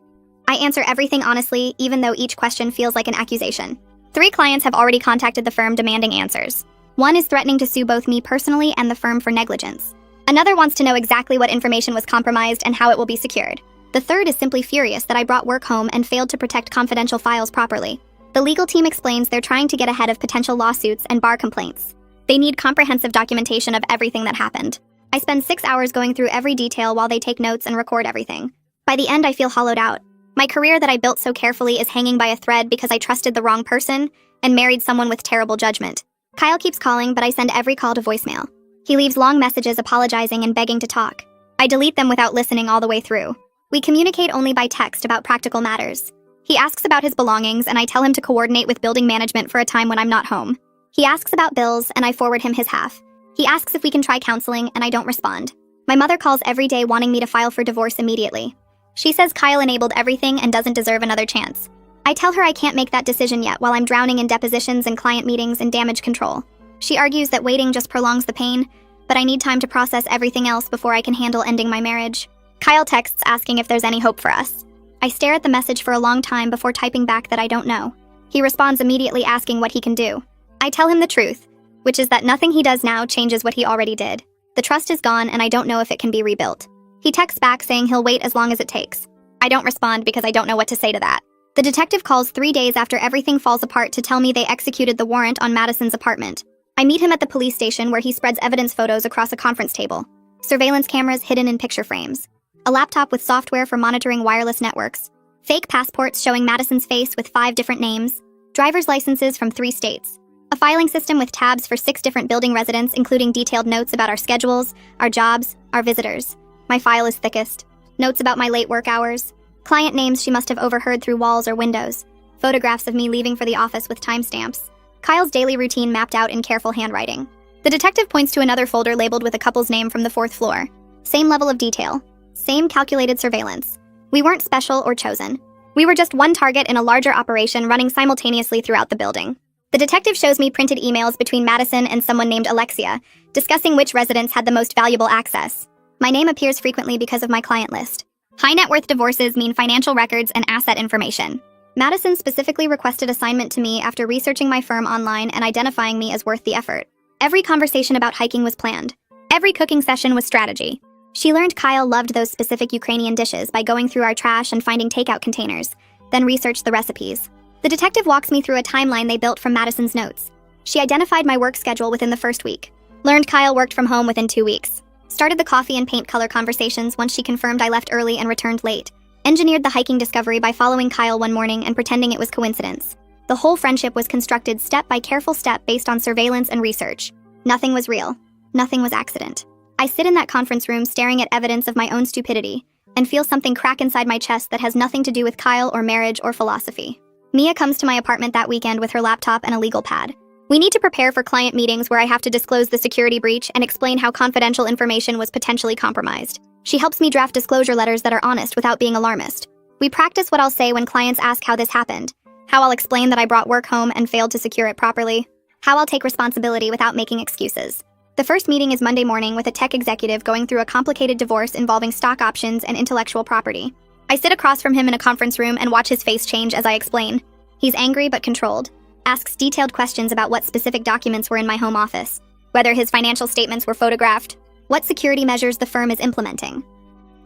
I answer everything honestly, even though each question feels like an accusation. 3 clients have already contacted the firm demanding answers. One is threatening to sue both me personally and the firm for negligence. Another wants to know exactly what information was compromised and how it will be secured. The third is simply furious that I brought work home and failed to protect confidential files properly. The legal team explains they're trying to get ahead of potential lawsuits and bar complaints. They need comprehensive documentation of everything that happened. I spend 6 hours going through every detail while they take notes and record everything. By the end, I feel hollowed out. My career that I built so carefully is hanging by a thread because I trusted the wrong person and married someone with terrible judgment. Kyle keeps calling, but I send every call to voicemail. He leaves long messages apologizing and begging to talk. I delete them without listening all the way through. We communicate only by text about practical matters. He asks about his belongings, and I tell him to coordinate with building management for a time when I'm not home. He asks about bills, and I forward him his half. He asks if we can try counseling, and I don't respond. My mother calls every day wanting me to file for divorce immediately. She says Kyle enabled everything and doesn't deserve another chance. I tell her I can't make that decision yet while I'm drowning in depositions and client meetings and damage control. She argues that waiting just prolongs the pain, but I need time to process everything else before I can handle ending my marriage. Kyle texts asking if there's any hope for us. I stare at the message for a long time before typing back that I don't know. He responds immediately asking what he can do. I tell him the truth, which is that nothing he does now changes what he already did. The trust is gone and I don't know if it can be rebuilt. He texts back saying he'll wait as long as it takes. I don't respond because I don't know what to say to that. The detective calls 3 days after everything falls apart to tell me they executed the warrant on Madison's apartment. I meet him at the police station where he spreads evidence photos across a conference table. Surveillance cameras hidden in picture frames. A laptop with software for monitoring wireless networks. Fake passports showing Madison's face with 5 different names. Driver's licenses from 3 states. A filing system with tabs for 6 different building residents, including detailed notes about our schedules, our jobs, our visitors. My file is thickest. Notes about my late work hours. Client names she must have overheard through walls or windows. Photographs of me leaving for the office with timestamps. Kyle's daily routine mapped out in careful handwriting. The detective points to another folder labeled with a couple's name from the 4th floor. Same level of detail. Same calculated surveillance. We weren't special or chosen. We were just one target in a larger operation running simultaneously throughout the building. The detective shows me printed emails between Madison and someone named Alexia, discussing which residents had the most valuable access. My name appears frequently because of my client list. High net worth divorces mean financial records and asset information. Madison specifically requested assignment to me after researching my firm online and identifying me as worth the effort. Every conversation about hiking was planned. Every cooking session was strategy. She learned Kyle loved those specific Ukrainian dishes by going through our trash and finding takeout containers, then researched the recipes. The detective walks me through a timeline they built from Madison's notes. She identified my work schedule within the first week. Learned Kyle worked from home within 2 weeks. Started the coffee and paint color conversations once she confirmed I left early and returned late. Engineered the hiking discovery by following Kyle one morning and pretending it was coincidence. The whole friendship was constructed step by careful step based on surveillance and research. Nothing was real. Nothing was accident. I sit in that conference room staring at evidence of my own stupidity and feel something crack inside my chest that has nothing to do with Kyle or marriage or philosophy. Mia comes to my apartment that weekend with her laptop and a legal pad. We need to prepare for client meetings where I have to disclose the security breach and explain how confidential information was potentially compromised. She helps me draft disclosure letters that are honest without being alarmist. We practice what I'll say when clients ask how this happened, how I'll explain that I brought work home and failed to secure it properly, how I'll take responsibility without making excuses. The first meeting is Monday morning with a tech executive going through a complicated divorce involving stock options and intellectual property. I sit across from him in a conference room and watch his face change as I explain. He's angry but controlled. Asks detailed questions about what specific documents were in my home office, whether his financial statements were photographed, what security measures the firm is implementing.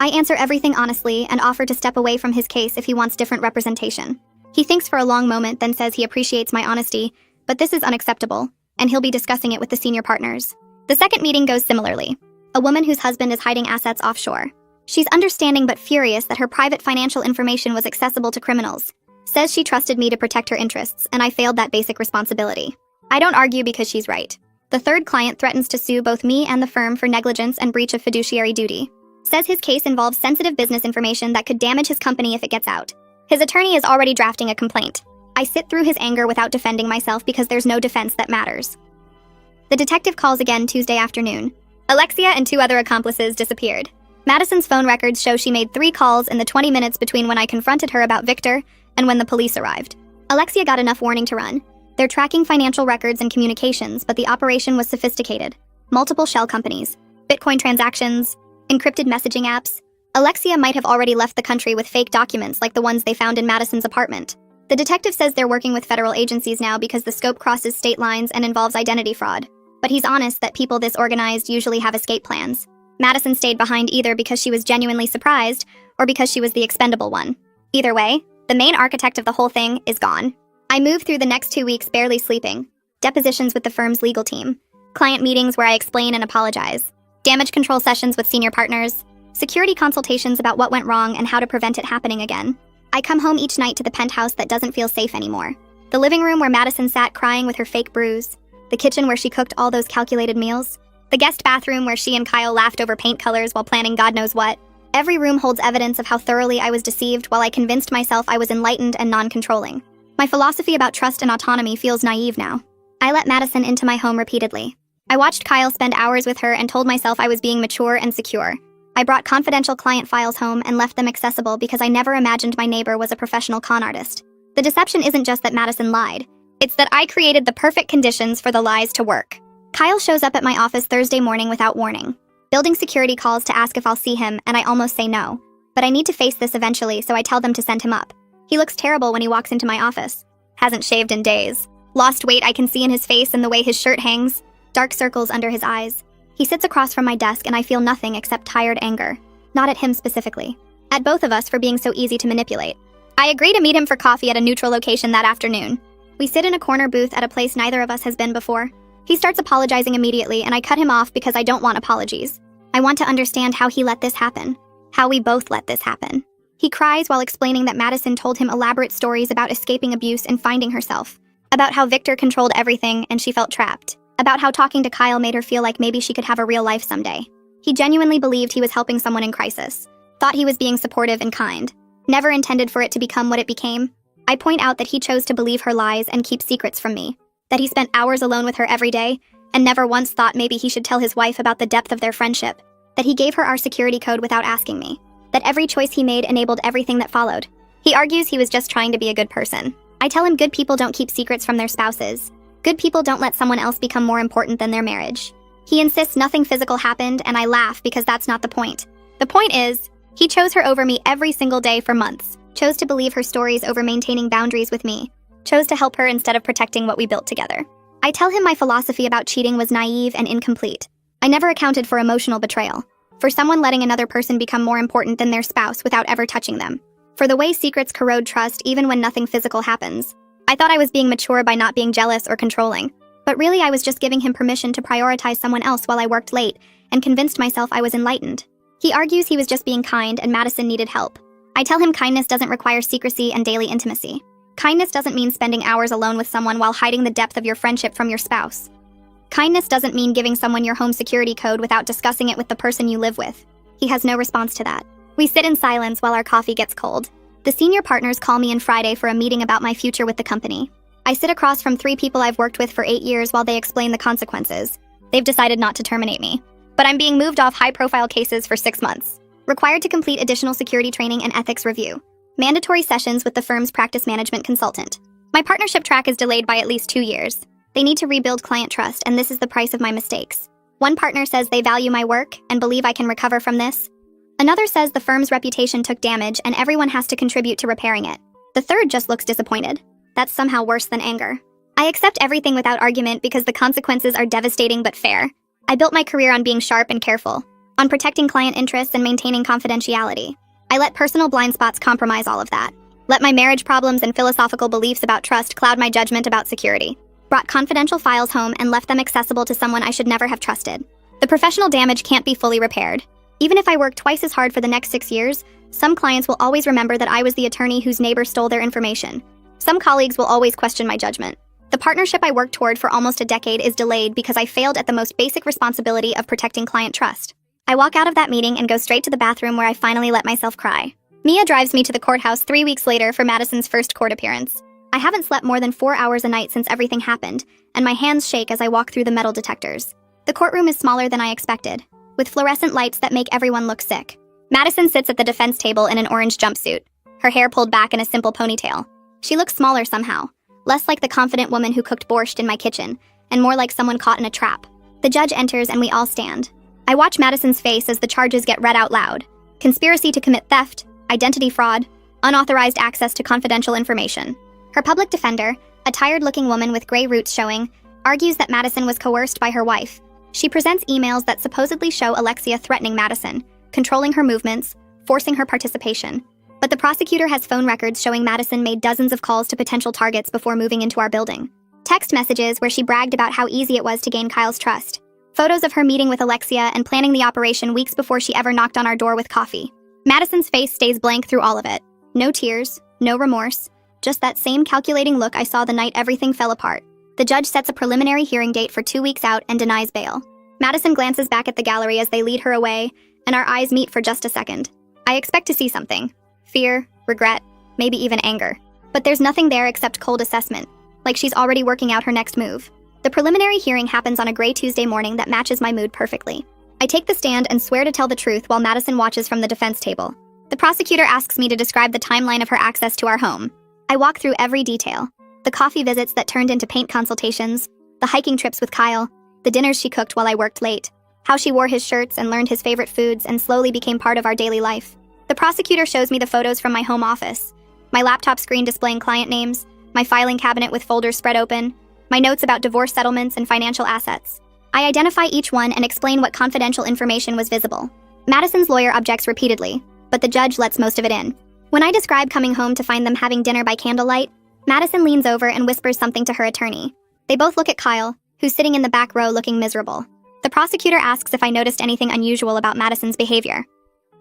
I answer everything honestly and offer to step away from his case if he wants different representation. He thinks for a long moment, then says he appreciates my honesty, but this is unacceptable, and he'll be discussing it with the senior partners. The second meeting goes similarly. A woman whose husband is hiding assets offshore. She's understanding but furious that her private financial information was accessible to criminals. Says she trusted me to protect her interests, and I failed that basic responsibility. I don't argue because she's right. The third client threatens to sue both me and the firm for negligence and breach of fiduciary duty. Says his case involves sensitive business information that could damage his company if it gets out. His attorney is already drafting a complaint. I sit through his anger without defending myself because there's no defense that matters. The detective calls again Tuesday afternoon. Alexia and 2 other accomplices disappeared. Madison's phone records show she made 3 calls in the 20 minutes between when I confronted her about Victor and when the police arrived. Alexia got enough warning to run. They're tracking financial records and communications, but the operation was sophisticated. Multiple shell companies, Bitcoin transactions, encrypted messaging apps. Alexia might have already left the country with fake documents like the ones they found in Madison's apartment. The detective says they're working with federal agencies now because the scope crosses state lines and involves identity fraud. But he's honest that people this organized usually have escape plans. Madison stayed behind either because she was genuinely surprised or because she was the expendable one. Either way, the main architect of the whole thing is gone. I move through the next 2 weeks barely sleeping. Depositions with the firm's legal team. Client meetings where I explain and apologize. Damage control sessions with senior partners. Security consultations about what went wrong and how to prevent it happening again. I come home each night to the penthouse that doesn't feel safe anymore. The living room where Madison sat crying with her fake bruise. The kitchen where she cooked all those calculated meals. The guest bathroom where she and Kyle laughed over paint colors while planning God knows what. Every room holds evidence of how thoroughly I was deceived while I convinced myself I was enlightened and non-controlling. My philosophy about trust and autonomy feels naive now. I let Madison into my home repeatedly. I watched Kyle spend hours with her and told myself I was being mature and secure. I brought confidential client files home and left them accessible because I never imagined my neighbor was a professional con artist. The deception isn't just that Madison lied. It's that I created the perfect conditions for the lies to work. Kyle shows up at my office Thursday morning without warning. Building security calls to ask if I'll see him, and I almost say no. But I need to face this eventually, so I tell them to send him up. He looks terrible when he walks into my office. Hasn't shaved in days. Lost weight I can see in his face and the way his shirt hangs. Dark circles under his eyes. He sits across from my desk and I feel nothing except tired anger. Not at him specifically. At both of us for being so easy to manipulate. I agree to meet him for coffee at a neutral location that afternoon. We sit in a corner booth at a place neither of us has been before. He starts apologizing immediately and I cut him off because I don't want apologies. I want to understand how he let this happen. How we both let this happen. He cries while explaining that Madison told him elaborate stories about escaping abuse and finding herself. About how Victor controlled everything and she felt trapped. About how talking to Kyle made her feel like maybe she could have a real life someday. He genuinely believed he was helping someone in crisis. Thought he was being supportive and kind. Never intended for it to become what it became. I point out that he chose to believe her lies and keep secrets from me. That he spent hours alone with her every day, and never once thought maybe he should tell his wife about the depth of their friendship. That he gave her our security code without asking me. That every choice he made enabled everything that followed. He argues he was just trying to be a good person. I tell him good people don't keep secrets from their spouses. Good people don't let someone else become more important than their marriage. He insists nothing physical happened, and I laugh because that's not the point. The point is, he chose her over me every single day for months. Chose to believe her stories over maintaining boundaries with me. Chose to help her instead of protecting what we built together. I tell him my philosophy about cheating was naive and incomplete. I never accounted for emotional betrayal. For someone letting another person become more important than their spouse without ever touching them. For the way secrets corrode trust even when nothing physical happens. I thought I was being mature by not being jealous or controlling. But really I was just giving him permission to prioritize someone else while I worked late and convinced myself I was enlightened. He argues he was just being kind and Madison needed help. I tell him kindness doesn't require secrecy and daily intimacy. Kindness doesn't mean spending hours alone with someone while hiding the depth of your friendship from your spouse. Kindness doesn't mean giving someone your home security code without discussing it with the person you live with. He has no response to that. We sit in silence while our coffee gets cold. The senior partners call me on Friday for a meeting about my future with the company. I sit across from 3 people I've worked with for 8 years while they explain the consequences. They've decided not to terminate me. But I'm being moved off high-profile cases for 6 months. Required to complete additional security training and ethics review. Mandatory sessions with the firm's practice management consultant. My partnership track is delayed by at least 2 years. They need to rebuild client trust, and this is the price of my mistakes. One partner says they value my work and believe I can recover from this. Another says the firm's reputation took damage and everyone has to contribute to repairing it. The third just looks disappointed. That's somehow worse than anger. I accept everything without argument because the consequences are devastating but fair. I built my career on being sharp and careful, on protecting client interests and maintaining confidentiality. I let personal blind spots compromise all of that. Let my marriage problems and philosophical beliefs about trust cloud my judgment about security. Brought confidential files home and left them accessible to someone I should never have trusted. The professional damage can't be fully repaired. Even if I work twice as hard for the next 6 years, some clients will always remember that I was the attorney whose neighbor stole their information. Some colleagues will always question my judgment. The partnership I worked toward for almost a decade is delayed because I failed at the most basic responsibility of protecting client trust. I walk out of that meeting and go straight to the bathroom where I finally let myself cry. Mia drives me to the courthouse 3 weeks later for Madison's first court appearance. I haven't slept more than 4 hours a night since everything happened, and my hands shake as I walk through the metal detectors. The courtroom is smaller than I expected, with fluorescent lights that make everyone look sick. Madison sits at the defense table in an orange jumpsuit, her hair pulled back in a simple ponytail. She looks smaller somehow, less like the confident woman who cooked borscht in my kitchen, and more like someone caught in a trap. The judge enters and we all stand. I watch Madison's face as the charges get read out loud. Conspiracy to commit theft, identity fraud, unauthorized access to confidential information. Her public defender, a tired-looking woman with gray roots showing, argues that Madison was coerced by her wife. She presents emails that supposedly show Alexia threatening Madison, controlling her movements, forcing her participation. But the prosecutor has phone records showing Madison made dozens of calls to potential targets before moving into our building. Text messages where she bragged about how easy it was to gain Kyle's trust. Photos of her meeting with Alexia and planning the operation weeks before she ever knocked on our door with coffee. Madison's face stays blank through all of it. No tears, no remorse, just that same calculating look I saw the night everything fell apart. The judge sets a preliminary hearing date for 2 weeks out and denies bail. Madison glances back at the gallery as they lead her away, and our eyes meet for just a second. I expect to see something. Fear, regret, maybe even anger. But there's nothing there except cold assessment, like she's already working out her next move. The preliminary hearing happens on a gray Tuesday morning that matches my mood perfectly. I take the stand and swear to tell the truth while Madison watches from the defense table. The prosecutor asks me to describe the timeline of her access to our home. I walk through every detail. The coffee visits that turned into paint consultations, the hiking trips with Kyle, the dinners she cooked while I worked late, how she wore his shirts and learned his favorite foods and slowly became part of our daily life. The prosecutor shows me the photos from my home office, my laptop screen displaying client names, my filing cabinet with folders spread open, my notes about divorce settlements and financial assets. I identify each one and explain what confidential information was visible. Madison's lawyer objects repeatedly, but the judge lets most of it in. When I describe coming home to find them having dinner by candlelight, Madison leans over and whispers something to her attorney. They both look at Kyle, who's sitting in the back row looking miserable. The prosecutor asks if I noticed anything unusual about Madison's behavior.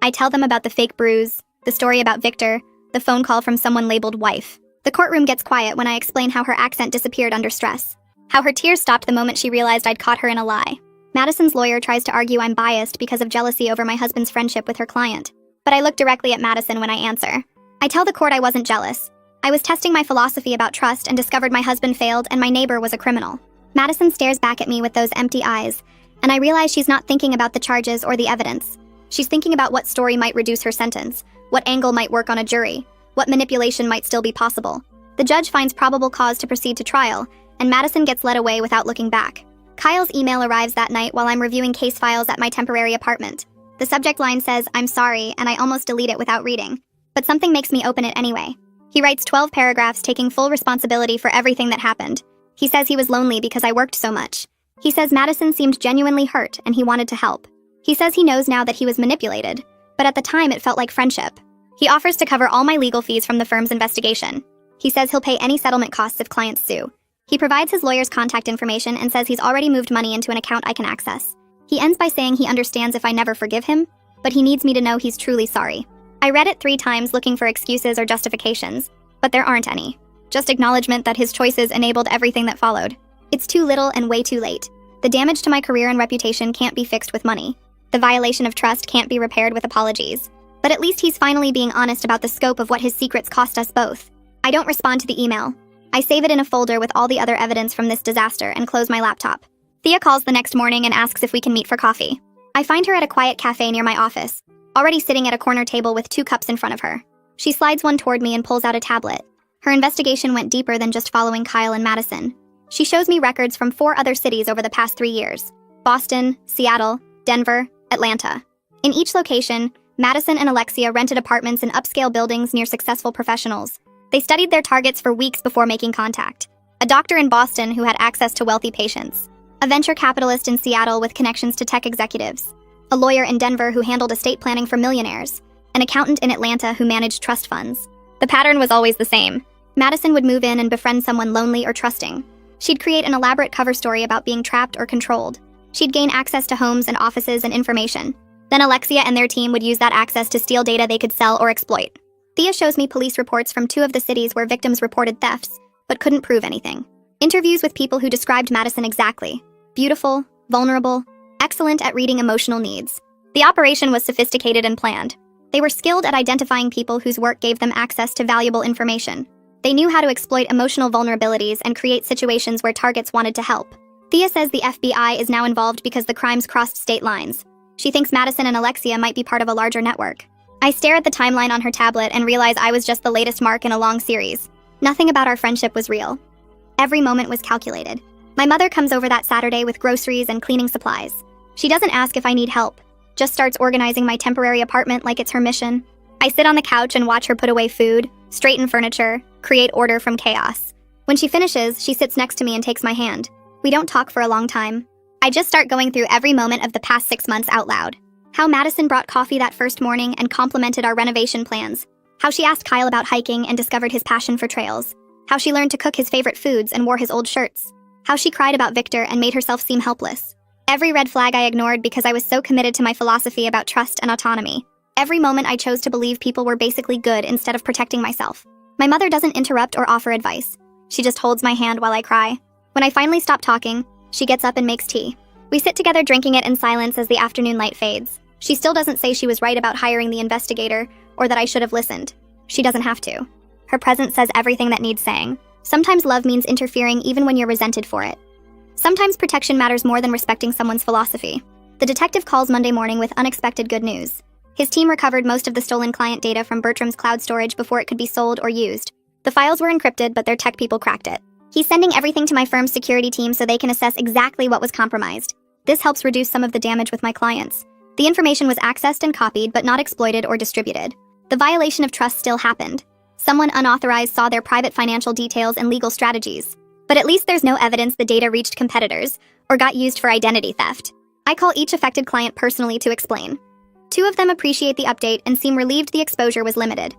I tell them about the fake bruise, the story about Victor, the phone call from someone labeled wife. The courtroom gets quiet when I explain how her accent disappeared under stress, how her tears stopped the moment she realized I'd caught her in a lie. Madison's lawyer tries to argue I'm biased because of jealousy over my husband's friendship with her client, but I look directly at Madison when I answer. I tell the court I wasn't jealous. I was testing my philosophy about trust and discovered my husband failed and my neighbor was a criminal. Madison stares back at me with those empty eyes, and I realize she's not thinking about the charges or the evidence. She's thinking about what story might reduce her sentence, what angle might work on a jury, what manipulation might still be possible. The judge finds probable cause to proceed to trial, and Madison gets led away without looking back. Kyle's email arrives that night while I'm reviewing case files at my temporary apartment. The subject line says, "I'm sorry," and I almost delete it without reading. But something makes me open it anyway. He writes 12 paragraphs taking full responsibility for everything that happened. He says he was lonely because I worked so much. He says Madison seemed genuinely hurt and he wanted to help. He says he knows now that he was manipulated, but at the time it felt like friendship. He offers to cover all my legal fees from the firm's investigation. He says he'll pay any settlement costs if clients sue. He provides his lawyer's contact information and says he's already moved money into an account I can access. He ends by saying he understands if I never forgive him, but he needs me to know he's truly sorry. I read it 3 times looking for excuses or justifications, but there aren't any. Just acknowledgement that his choices enabled everything that followed. It's too little and way too late. The damage to my career and reputation can't be fixed with money. The violation of trust can't be repaired with apologies. But at least he's finally being honest about the scope of what his secrets cost us both. I don't respond to the email. I save it in a folder with all the other evidence from this disaster and close my laptop. Thea calls the next morning and asks if we can meet for coffee. I find her at a quiet cafe near my office, already sitting at a corner table with 2 cups in front of her. She slides one toward me and pulls out a tablet. Her investigation went deeper than just following Kyle and Madison. She shows me records from 4 other cities over the past 3 years: Boston, Seattle, Denver, Atlanta. In each location, Madison and Alexia rented apartments in upscale buildings near successful professionals. They studied their targets for weeks before making contact. A doctor in Boston who had access to wealthy patients. A venture capitalist in Seattle with connections to tech executives. A lawyer in Denver who handled estate planning for millionaires. An accountant in Atlanta who managed trust funds. The pattern was always the same. Madison would move in and befriend someone lonely or trusting. She'd create an elaborate cover story about being trapped or controlled. She'd gain access to homes and offices and information. Then Alexia and their team would use that access to steal data they could sell or exploit. Thea shows me police reports from 2 of the cities where victims reported thefts, but couldn't prove anything. Interviews with people who described Madison exactly. Beautiful, vulnerable, excellent at reading emotional needs. The operation was sophisticated and planned. They were skilled at identifying people whose work gave them access to valuable information. They knew how to exploit emotional vulnerabilities and create situations where targets wanted to help. Thea says the FBI is now involved because the crimes crossed state lines. She thinks Madison and Alexia might be part of a larger network. I stare at the timeline on her tablet and realize I was just the latest mark in a long series. Nothing about our friendship was real. Every moment was calculated. My mother comes over that Saturday with groceries and cleaning supplies. She doesn't ask if I need help, just starts organizing my temporary apartment like it's her mission. I sit on the couch and watch her put away food, straighten furniture, create order from chaos. When she finishes, she sits next to me and takes my hand. We don't talk for a long time. I just start going through every moment of the past 6 months out loud. How Madison brought coffee that first morning and complimented our renovation plans. How she asked Kyle about hiking and discovered his passion for trails. How she learned to cook his favorite foods and wore his old shirts. How she cried about Victor and made herself seem helpless. Every red flag I ignored because I was so committed to my philosophy about trust and autonomy. Every moment I chose to believe people were basically good instead of protecting myself. My mother doesn't interrupt or offer advice. She just holds my hand while I cry. When I finally stop talking, she gets up and makes tea. We sit together drinking it in silence as the afternoon light fades. She still doesn't say she was right about hiring the investigator or that I should have listened. She doesn't have to. Her presence says everything that needs saying. Sometimes love means interfering even when you're resented for it. Sometimes protection matters more than respecting someone's philosophy. The detective calls Monday morning with unexpected good news. His team recovered most of the stolen client data from Bertram's cloud storage before it could be sold or used. The files were encrypted, but their tech people cracked it. He's sending everything to my firm's security team so they can assess exactly what was compromised. This helps reduce some of the damage with my clients. The information was accessed and copied, but not exploited or distributed. The violation of trust still happened. Someone unauthorized saw their private financial details and legal strategies. But at least there's no evidence the data reached competitors or got used for identity theft. I call each affected client personally to explain. 2 of them appreciate the update and seem relieved the exposure was limited.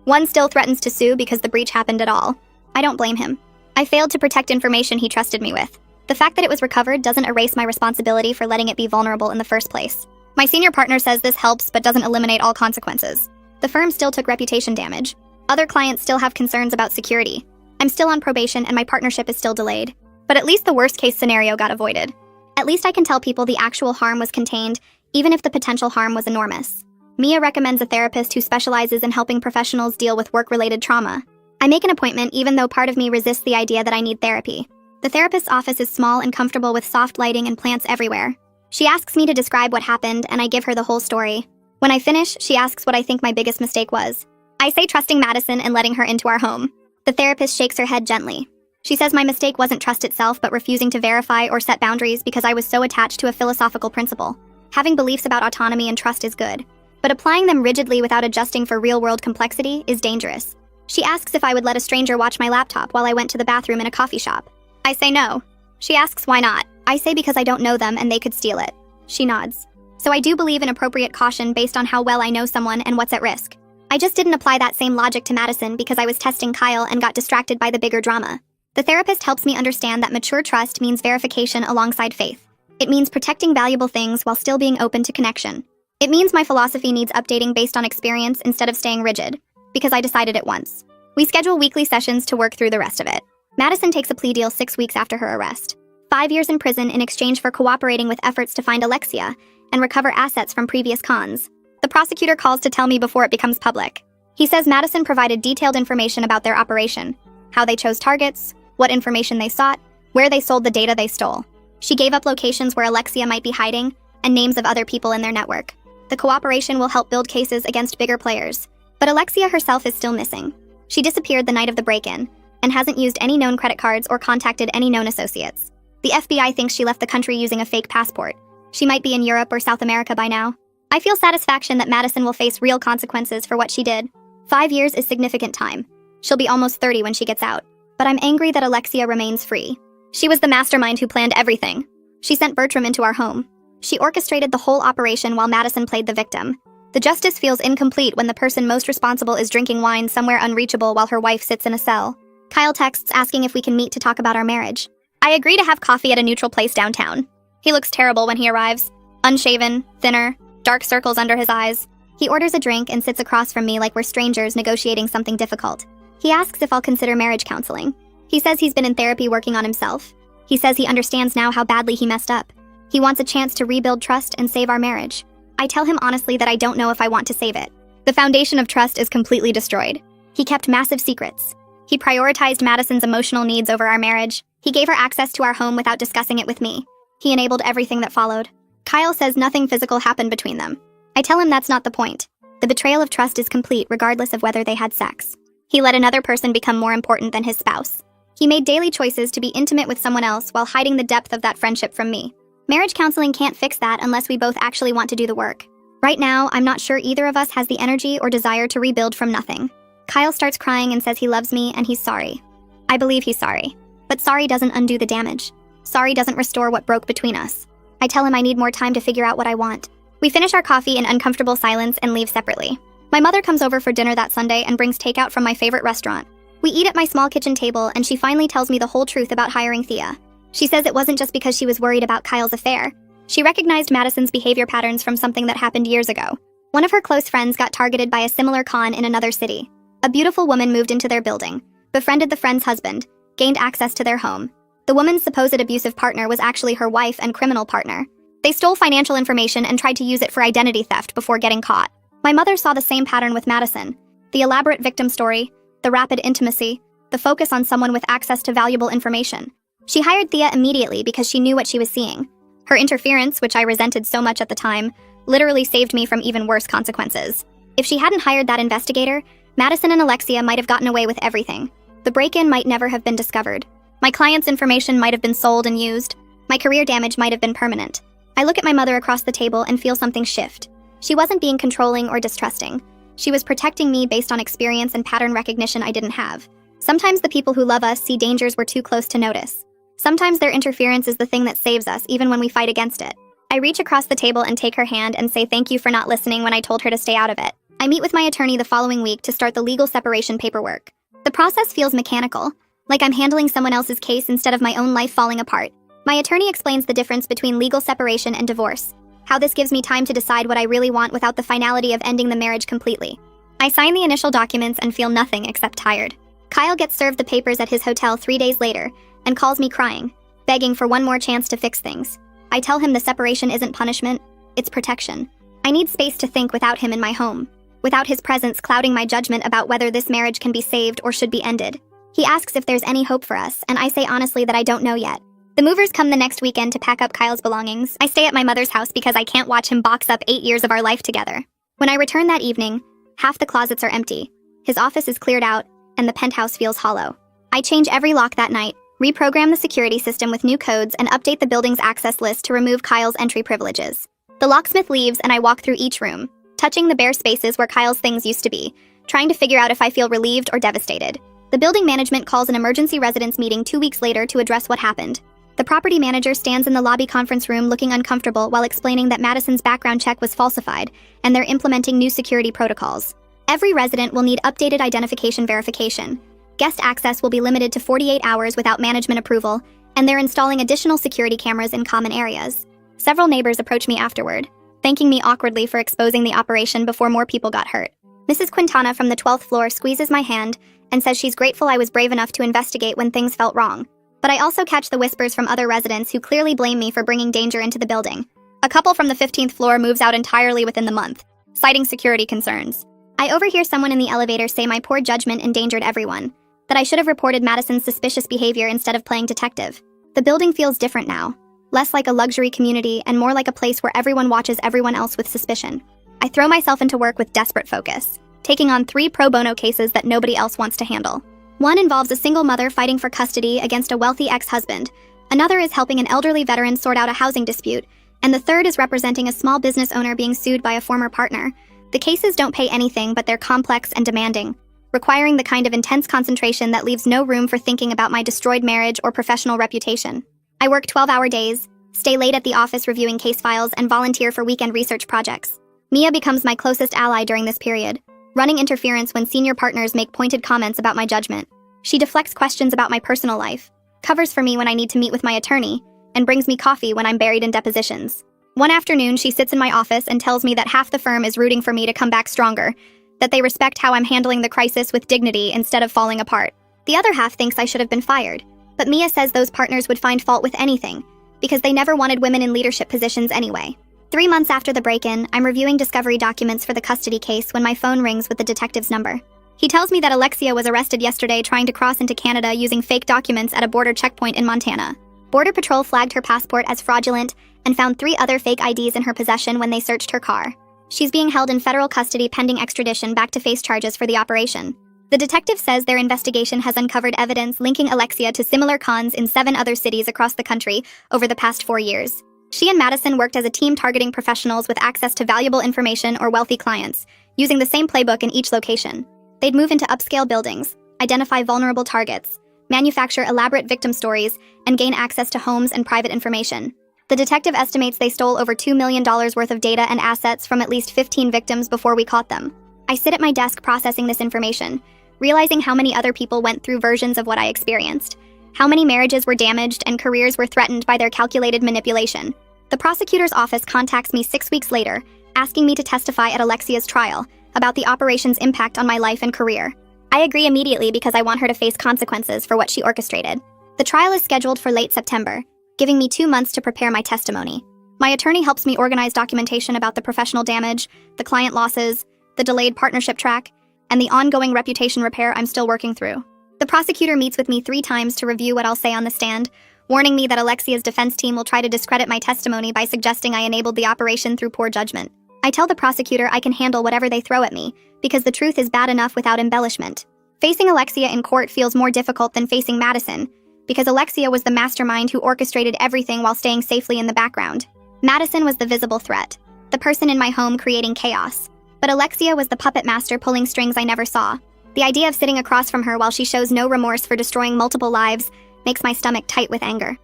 1 still threatens to sue because the breach happened at all. I don't blame him. I failed to protect information he trusted me with. The fact that it was recovered doesn't erase my responsibility for letting it be vulnerable in the first place. My senior partner says this helps but doesn't eliminate all consequences. The firm still took reputation damage. Other clients still have concerns about security. I'm still on probation and my partnership is still delayed. But at least the worst-case scenario got avoided. At least I can tell people the actual harm was contained, even if the potential harm was enormous. Mia recommends a therapist who specializes in helping professionals deal with work-related trauma. I make an appointment even though part of me resists the idea that I need therapy. The therapist's office is small and comfortable with soft lighting and plants everywhere. She asks me to describe what happened, and I give her the whole story. When I finish, she asks what I think my biggest mistake was. I say trusting Madison and letting her into our home. The therapist shakes her head gently. She says my mistake wasn't trust itself, but refusing to verify or set boundaries because I was so attached to a philosophical principle. Having beliefs about autonomy and trust is good, but applying them rigidly without adjusting for real-world complexity is dangerous. She asks if I would let a stranger watch my laptop while I went to the bathroom in a coffee shop. I say no. She asks why not. I say because I don't know them and they could steal it. She nods. So I do believe in appropriate caution based on how well I know someone and what's at risk. I just didn't apply that same logic to Madison because I was testing Kyle and got distracted by the bigger drama. The therapist helps me understand that mature trust means verification alongside faith. It means protecting valuable things while still being open to connection. It means my philosophy needs updating based on experience instead of staying rigid, because I decided it once. We schedule weekly sessions to work through the rest of it. Madison takes a plea deal 6 weeks after her arrest. 5 years in prison in exchange for cooperating with efforts to find Alexia and recover assets from previous cons. The prosecutor calls to tell me before it becomes public. He says Madison provided detailed information about their operation, how they chose targets, what information they sought, where they sold the data they stole. She gave up locations where Alexia might be hiding and names of other people in their network. The cooperation will help build cases against bigger players. But Alexia herself is still missing. She disappeared the night of the break-in and hasn't used any known credit cards or contacted any known associates. The FBI thinks she left the country using a fake passport. She might be in Europe or South America by now. I feel satisfaction that Madison will face real consequences for what she did. 5 years is significant time. She'll be almost 30 when she gets out. But I'm angry that Alexia remains free. She was the mastermind who planned everything. She sent Bertram into our home. She orchestrated the whole operation while Madison played the victim. The justice feels incomplete when the person most responsible is drinking wine somewhere unreachable while her wife sits in a cell. Kyle texts asking if we can meet to talk about our marriage. I agree to have coffee at a neutral place downtown. He looks terrible when he arrives. Unshaven, thinner, dark circles under his eyes. He orders a drink and sits across from me like we're strangers negotiating something difficult. He asks if I'll consider marriage counseling. He says he's been in therapy working on himself. He says he understands now how badly he messed up. He wants a chance to rebuild trust and save our marriage. I tell him honestly that I don't know if I want to save it. The foundation of trust is completely destroyed. He kept massive secrets. He prioritized Madison's emotional needs over our marriage. He gave her access to our home without discussing it with me. He enabled everything that followed. Kyle says nothing physical happened between them. I tell him that's not the point. The betrayal of trust is complete regardless of whether they had sex. He let another person become more important than his spouse. He made daily choices to be intimate with someone else while hiding the depth of that friendship from me. Marriage counseling can't fix that unless we both actually want to do the work. Right now, I'm not sure either of us has the energy or desire to rebuild from nothing. Kyle starts crying and says he loves me and he's sorry. I believe he's sorry. But sorry doesn't undo the damage. Sorry doesn't restore what broke between us. I tell him I need more time to figure out what I want. We finish our coffee in uncomfortable silence and leave separately. My mother comes over for dinner that Sunday and brings takeout from my favorite restaurant. We eat at my small kitchen table and she finally tells me the whole truth about hiring Thea. She says it wasn't just because she was worried about Kyle's affair. She recognized Madison's behavior patterns from something that happened years ago. One of her close friends got targeted by a similar con in another city. A beautiful woman moved into their building, befriended the friend's husband, gained access to their home. The woman's supposed abusive partner was actually her wife and criminal partner. They stole financial information and tried to use it for identity theft before getting caught. My mother saw the same pattern with Madison. The elaborate victim story, the rapid intimacy, the focus on someone with access to valuable information. She hired Thea immediately because she knew what she was seeing. Her interference, which I resented so much at the time, literally saved me from even worse consequences. If she hadn't hired that investigator, Madison and Alexia might have gotten away with everything. The break-in might never have been discovered. My client's information might have been sold and used. My career damage might have been permanent. I look at my mother across the table and feel something shift. She wasn't being controlling or distrusting. She was protecting me based on experience and pattern recognition I didn't have. Sometimes the people who love us see dangers we're too close to notice. Sometimes their interference is the thing that saves us, even when we fight against it. I reach across the table and take her hand and say thank you for not listening when I told her to stay out of it. I meet with my attorney the following week to start the legal separation paperwork. The process feels mechanical, like I'm handling someone else's case instead of my own life falling apart. My attorney explains the difference between legal separation and divorce, how this gives me time to decide what I really want without the finality of ending the marriage completely. I sign the initial documents and feel nothing except tired. Kyle gets served the papers at his hotel 3 days later and calls me crying, begging for one more chance to fix things. I tell him the separation isn't punishment, it's protection. I need space to think without him in my home, without his presence clouding my judgment about whether this marriage can be saved or should be ended. He asks if there's any hope for us, and I say honestly that I don't know yet. The movers come the next weekend to pack up Kyle's belongings. I stay at my mother's house because I can't watch him box up 8 years of our life together. When I return that evening, half the closets are empty. His office is cleared out, and the penthouse feels hollow. I change every lock that night, reprogram the security system with new codes, and update the building's access list to remove Kyle's entry privileges. The locksmith leaves, and I walk through each room, touching the bare spaces where Kyle's things used to be, trying to figure out if I feel relieved or devastated. The building management calls an emergency residence meeting 2 weeks later to address what happened. The property manager stands in the lobby conference room looking uncomfortable while explaining that Madison's background check was falsified, and they're implementing new security protocols. Every resident will need updated identification verification. Guest access will be limited to 48 hours without management approval, and they're installing additional security cameras in common areas. Several neighbors approach me afterward, thanking me awkwardly for exposing the operation before more people got hurt. Mrs. Quintana from the 12th floor squeezes my hand and says she's grateful I was brave enough to investigate when things felt wrong. But I also catch the whispers from other residents who clearly blame me for bringing danger into the building. A couple from the 15th floor moves out entirely within the month, citing security concerns. I overhear someone in the elevator say my poor judgment endangered everyone, that I should have reported Madison's suspicious behavior instead of playing detective. The building feels different now, less like a luxury community and more like a place where everyone watches everyone else with suspicion. I throw myself into work with desperate focus, taking on 3 pro bono cases that nobody else wants to handle. One involves a single mother fighting for custody against a wealthy ex-husband, another is helping an elderly veteran sort out a housing dispute, and the third is representing a small business owner being sued by a former partner. The cases don't pay anything, but they're complex and demanding, requiring the kind of intense concentration that leaves no room for thinking about my destroyed marriage or professional reputation. I work 12-hour days, stay late at the office reviewing case files, and volunteer for weekend research projects. Mia becomes my closest ally during this period, running interference when senior partners make pointed comments about my judgment. She deflects questions about my personal life, covers for me when I need to meet with my attorney, and brings me coffee when I'm buried in depositions. One afternoon, she sits in my office and tells me that half the firm is rooting for me to come back stronger, that they respect how I'm handling the crisis with dignity instead of falling apart. The other half thinks I should have been fired, but Mia says those partners would find fault with anything, because they never wanted women in leadership positions anyway. 3 months after the break-in, I'm reviewing discovery documents for the custody case when my phone rings with the detective's number. He tells me that Alexia was arrested yesterday trying to cross into Canada using fake documents at a border checkpoint in Montana. Border Patrol flagged her passport as fraudulent and found 3 other fake IDs in her possession when they searched her car. She's being held in federal custody pending extradition back to face charges for the operation. The detective says their investigation has uncovered evidence linking Alexia to similar cons in 7 other cities across the country over the past 4 years. She and Madison worked as a team targeting professionals with access to valuable information or wealthy clients, using the same playbook in each location. They'd move into upscale buildings, identify vulnerable targets, manufacture elaborate victim stories, and gain access to homes and private information. The detective estimates they stole over $2 million worth of data and assets from at least 15 victims before we caught them. I sit at my desk processing this information, realizing how many other people went through versions of what I experienced, how many marriages were damaged and careers were threatened by their calculated manipulation. The prosecutor's office contacts me 6 weeks later, asking me to testify at Alexia's trial about the operation's impact on my life and career. I agree immediately because I want her to face consequences for what she orchestrated. The trial is scheduled for late September, giving me 2 months to prepare my testimony. My attorney helps me organize documentation about the professional damage, the client losses, the delayed partnership track, and the ongoing reputation repair I'm still working through. The prosecutor meets with me 3 times to review what I'll say on the stand, warning me that Alexia's defense team will try to discredit my testimony by suggesting I enabled the operation through poor judgment. I tell the prosecutor I can handle whatever they throw at me, because the truth is bad enough without embellishment. Facing Alexia in court feels more difficult than facing Madison, because Alexia was the mastermind who orchestrated everything while staying safely in the background. Madison was the visible threat, the person in my home creating chaos. But Alexia was the puppet master pulling strings I never saw. The idea of sitting across from her while she shows no remorse for destroying multiple lives makes my stomach tight with anger.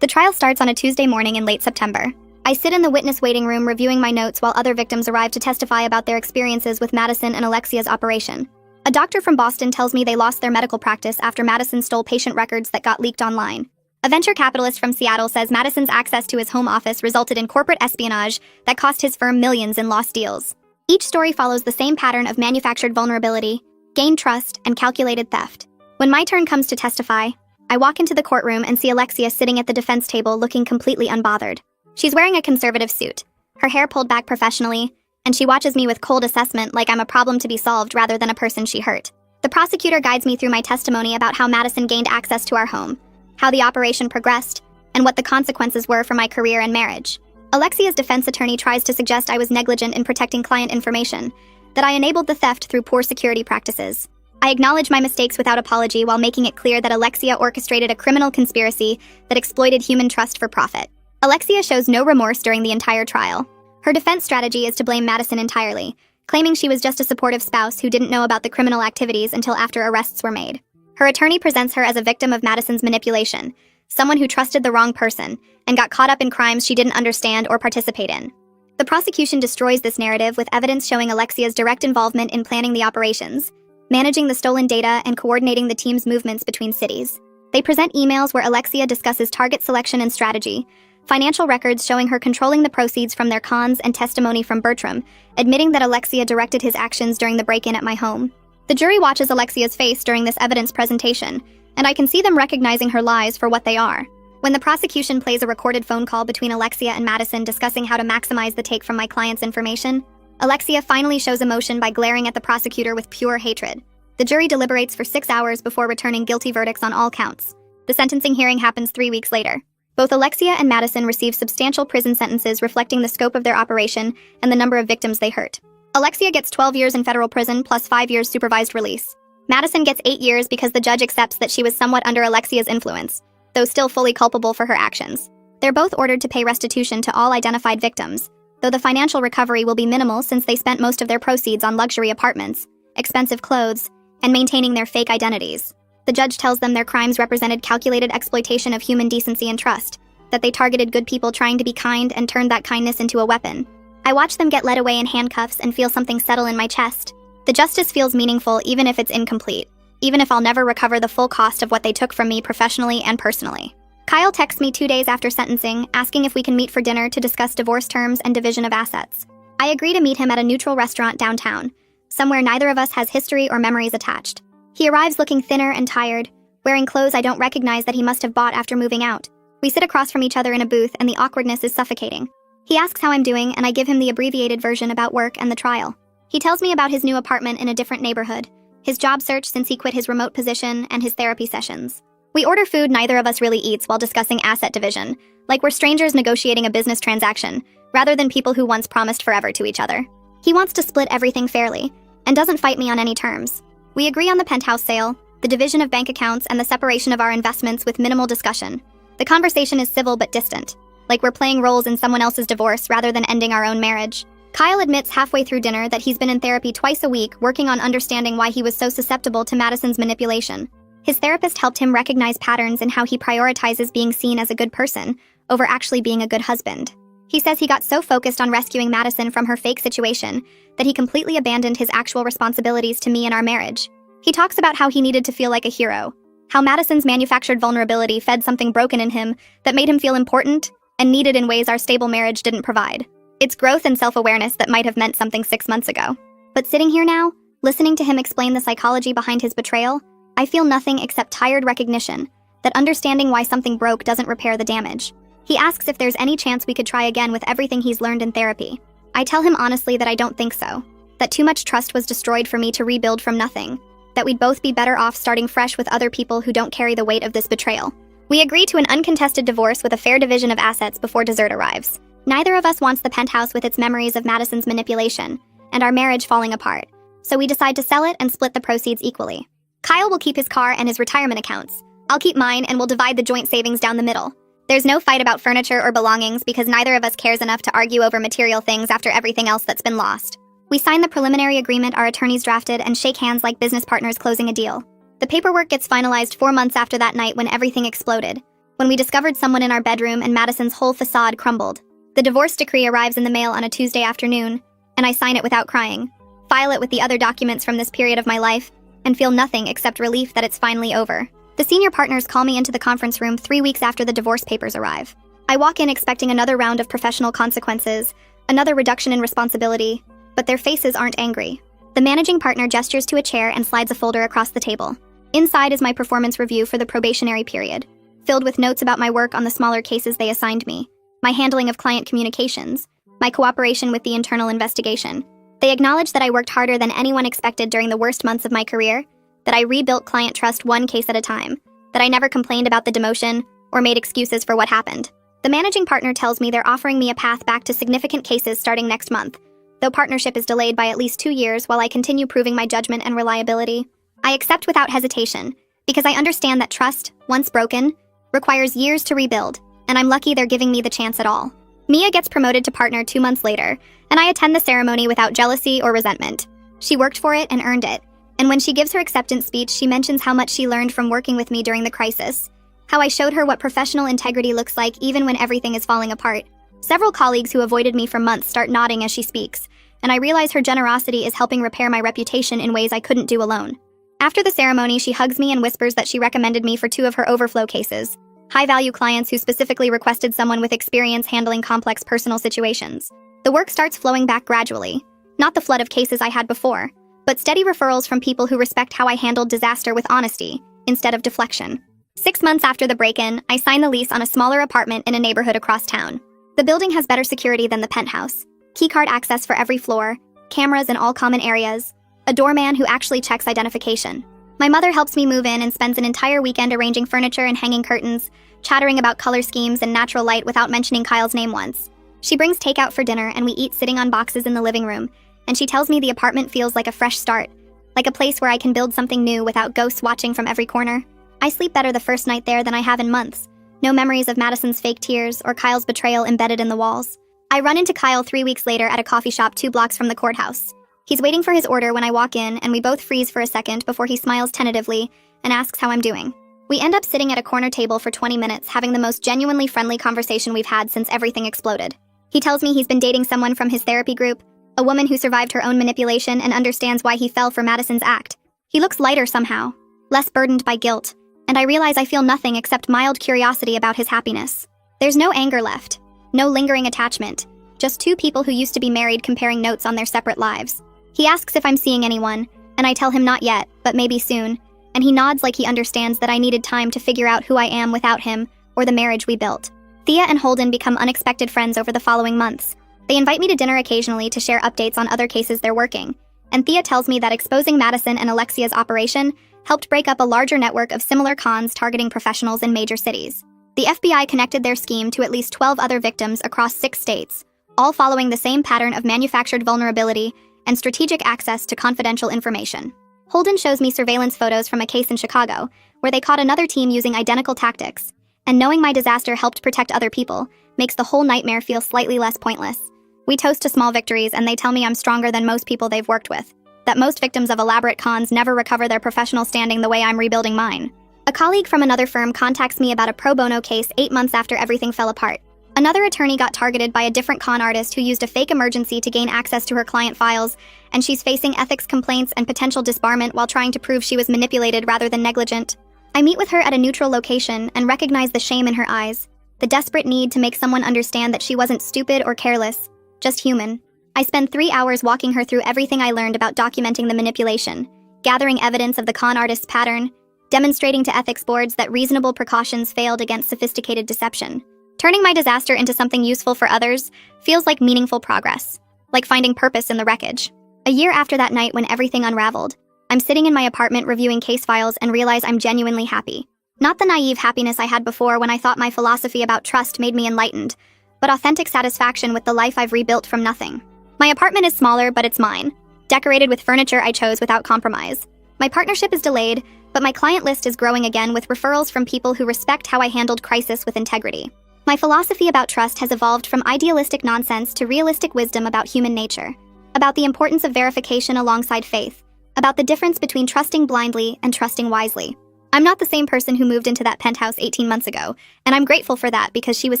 The trial starts on a Tuesday morning in late September. I sit in the witness waiting room reviewing my notes while other victims arrive to testify about their experiences with Madison and Alexia's operation. A doctor from Boston tells me they lost their medical practice after Madison stole patient records that got leaked online. A venture capitalist from Seattle says Madison's access to his home office resulted in corporate espionage that cost his firm millions in lost deals. Each story follows the same pattern of manufactured vulnerability, gained trust, and calculated theft. When my turn comes to testify, I walk into the courtroom and see Alexia sitting at the defense table looking completely unbothered. She's wearing a conservative suit, her hair pulled back professionally, and she watches me with cold assessment like I'm a problem to be solved rather than a person she hurt. The prosecutor guides me through my testimony about how Madison gained access to our home, how the operation progressed, and what the consequences were for my career and marriage. Alexia's defense attorney tries to suggest I was negligent in protecting client information, that I enabled the theft through poor security practices. I acknowledge my mistakes without apology while making it clear that Alexia orchestrated a criminal conspiracy that exploited human trust for profit. Alexia shows no remorse during the entire trial. Her defense strategy is to blame Madison entirely, claiming she was just a supportive spouse who didn't know about the criminal activities until after arrests were made. Her attorney presents her as a victim of Madison's manipulation, someone who trusted the wrong person and got caught up in crimes she didn't understand or participate in. The prosecution destroys this narrative with evidence showing Alexia's direct involvement in planning the operations, managing the stolen data, and coordinating the team's movements between cities. They present emails where Alexia discusses target selection and strategy, financial records showing her controlling the proceeds from their cons, and testimony from Bertram, admitting that Alexia directed his actions during the break-in at my home. The jury watches Alexia's face during this evidence presentation, and I can see them recognizing her lies for what they are. When the prosecution plays a recorded phone call between Alexia and Madison discussing how to maximize the take from my client's information, Alexia finally shows emotion by glaring at the prosecutor with pure hatred. The jury deliberates for 6 hours before returning guilty verdicts on all counts. The sentencing hearing happens 3 weeks later. Both Alexia and Madison receive substantial prison sentences reflecting the scope of their operation and the number of victims they hurt. Alexia gets 12 years in federal prison plus 5 years supervised release. Madison gets 8 years because the judge accepts that she was somewhat under Alexia's influence, though still fully culpable for her actions. They're both ordered to pay restitution to all identified victims, though the financial recovery will be minimal since they spent most of their proceeds on luxury apartments, expensive clothes, and maintaining their fake identities. The judge tells them their crimes represented calculated exploitation of human decency and trust, that they targeted good people trying to be kind and turned that kindness into a weapon. I watch them get led away in handcuffs and feel something settle in my chest. The justice feels meaningful even if it's incomplete, even if I'll never recover the full cost of what they took from me professionally and personally. Kyle texts me 2 days after sentencing, asking if we can meet for dinner to discuss divorce terms and division of assets. I agree to meet him at a neutral restaurant downtown, somewhere neither of us has history or memories attached. He arrives looking thinner and tired, wearing clothes I don't recognize that he must have bought after moving out. We sit across from each other in a booth and the awkwardness is suffocating. He asks how I'm doing and I give him the abbreviated version about work and the trial. He tells me about his new apartment in a different neighborhood, his job search since he quit his remote position, and his therapy sessions. We order food neither of us really eats while discussing asset division, like we're strangers negotiating a business transaction, rather than people who once promised forever to each other. He wants to split everything fairly, and doesn't fight me on any terms. We agree on the penthouse sale, the division of bank accounts, and the separation of our investments with minimal discussion. The conversation is civil but distant, like we're playing roles in someone else's divorce rather than ending our own marriage. Kyle admits halfway through dinner that he's been in therapy twice a week working on understanding why he was so susceptible to Madison's manipulation. His therapist helped him recognize patterns in how he prioritizes being seen as a good person over actually being a good husband. He says he got so focused on rescuing Madison from her fake situation that he completely abandoned his actual responsibilities to me and our marriage. He talks about how he needed to feel like a hero, how Madison's manufactured vulnerability fed something broken in him that made him feel important and needed in ways our stable marriage didn't provide. It's growth and self-awareness that might have meant something 6 months ago. But sitting here now, listening to him explain the psychology behind his betrayal, I feel nothing except tired recognition that understanding why something broke doesn't repair the damage. He asks if there's any chance we could try again with everything he's learned in therapy. I tell him honestly that I don't think so, that too much trust was destroyed for me to rebuild from nothing, that we'd both be better off starting fresh with other people who don't carry the weight of this betrayal. We agree to an uncontested divorce with a fair division of assets before dessert arrives. Neither of us wants the penthouse with its memories of Madison's manipulation, and our marriage falling apart, so we decide to sell it and split the proceeds equally. Kyle will keep his car and his retirement accounts. I'll keep mine and we'll divide the joint savings down the middle. There's no fight about furniture or belongings because neither of us cares enough to argue over material things after everything else that's been lost. We sign the preliminary agreement our attorneys drafted and shake hands like business partners closing a deal. The paperwork gets finalized 4 months after that night when everything exploded, when we discovered someone in our bedroom and Madison's whole facade crumbled. The divorce decree arrives in the mail on a Tuesday afternoon, and I sign it without crying, file it with the other documents from this period of my life, and feel nothing except relief that it's finally over. The senior partners call me into the conference room 3 weeks after the divorce papers arrive. I walk in expecting another round of professional consequences, another reduction in responsibility, but their faces aren't angry. The managing partner gestures to a chair and slides a folder across the table. Inside is my performance review for the probationary period, filled with notes about my work on the smaller cases they assigned me, my handling of client communications, my cooperation with the internal investigation. They acknowledge that I worked harder than anyone expected during the worst months of my career, that I rebuilt client trust one case at a time, that I never complained about the demotion or made excuses for what happened. The managing partner tells me they're offering me a path back to significant cases starting next month, though partnership is delayed by at least 2 years while I continue proving my judgment and reliability. I accept without hesitation, because I understand that trust, once broken, requires years to rebuild, and I'm lucky they're giving me the chance at all. Mia gets promoted to partner 2 months later, and I attend the ceremony without jealousy or resentment. She worked for it and earned it. And when she gives her acceptance speech, she mentions how much she learned from working with me during the crisis, how I showed her what professional integrity looks like even when everything is falling apart. Several colleagues who avoided me for months start nodding as she speaks, and I realize her generosity is helping repair my reputation in ways I couldn't do alone. After the ceremony, she hugs me and whispers that she recommended me for 2 of her overflow cases, high-value clients who specifically requested someone with experience handling complex personal situations. The work starts flowing back gradually, not the flood of cases I had before, but steady referrals from people who respect how I handled disaster with honesty, instead of deflection. 6 months after the break-in, I sign the lease on a smaller apartment in a neighborhood across town. The building has better security than the penthouse, keycard access for every floor, cameras in all common areas, a doorman who actually checks identification. My mother helps me move in and spends an entire weekend arranging furniture and hanging curtains, chattering about color schemes and natural light without mentioning Kyle's name once. She brings takeout for dinner and we eat sitting on boxes in the living room, and she tells me the apartment feels like a fresh start, like a place where I can build something new without ghosts watching from every corner. I sleep better the first night there than I have in months. No memories of Madison's fake tears or Kyle's betrayal embedded in the walls. I run into Kyle 3 weeks later at a coffee shop 2 blocks from the courthouse. He's waiting for his order when I walk in, and we both freeze for a second before he smiles tentatively and asks how I'm doing. We end up sitting at a corner table for 20 minutes having the most genuinely friendly conversation we've had since everything exploded. He tells me he's been dating someone from his therapy group, a woman who survived her own manipulation and understands why he fell for Madison's act. He looks lighter somehow, less burdened by guilt, and I realize I feel nothing except mild curiosity about his happiness. There's no anger left, no lingering attachment, just 2 people who used to be married comparing notes on their separate lives. He asks if I'm seeing anyone, and I tell him not yet, but maybe soon, and he nods like he understands that I needed time to figure out who I am without him or the marriage we built. Thea and Holden become unexpected friends over the following months. They invite me to dinner occasionally to share updates on other cases they're working, and Thea tells me that exposing Madison and Alexia's operation helped break up a larger network of similar cons targeting professionals in major cities. The FBI connected their scheme to at least 12 other victims across 6 states, all following the same pattern of manufactured vulnerability and strategic access to confidential information. Holden shows me surveillance photos from a case in Chicago, where they caught another team using identical tactics, and knowing my disaster helped protect other people makes the whole nightmare feel slightly less pointless. We toast to small victories, and they tell me I'm stronger than most people they've worked with, that most victims of elaborate cons never recover their professional standing the way I'm rebuilding mine. A colleague from another firm contacts me about a pro bono case 8 months after everything fell apart. Another attorney got targeted by a different con artist who used a fake emergency to gain access to her client files, and she's facing ethics complaints and potential disbarment while trying to prove she was manipulated rather than negligent. I meet with her at a neutral location and recognize the shame in her eyes, the desperate need to make someone understand that she wasn't stupid or careless, just human. I spend 3 hours walking her through everything I learned about documenting the manipulation, gathering evidence of the con artist's pattern, demonstrating to ethics boards that reasonable precautions failed against sophisticated deception. Turning my disaster into something useful for others feels like meaningful progress, like finding purpose in the wreckage. A year after that night when everything unraveled, I'm sitting in my apartment reviewing case files and realize I'm genuinely happy. Not the naive happiness I had before when I thought my philosophy about trust made me enlightened, but authentic satisfaction with the life I've rebuilt from nothing. My apartment is smaller, but it's mine, decorated with furniture I chose without compromise. My partnership is delayed, but my client list is growing again with referrals from people who respect how I handled crisis with integrity. My philosophy about trust has evolved from idealistic nonsense to realistic wisdom about human nature, about the importance of verification alongside faith, about the difference between trusting blindly and trusting wisely. I'm not the same person who moved into that penthouse 18 months ago, and I'm grateful for that because she was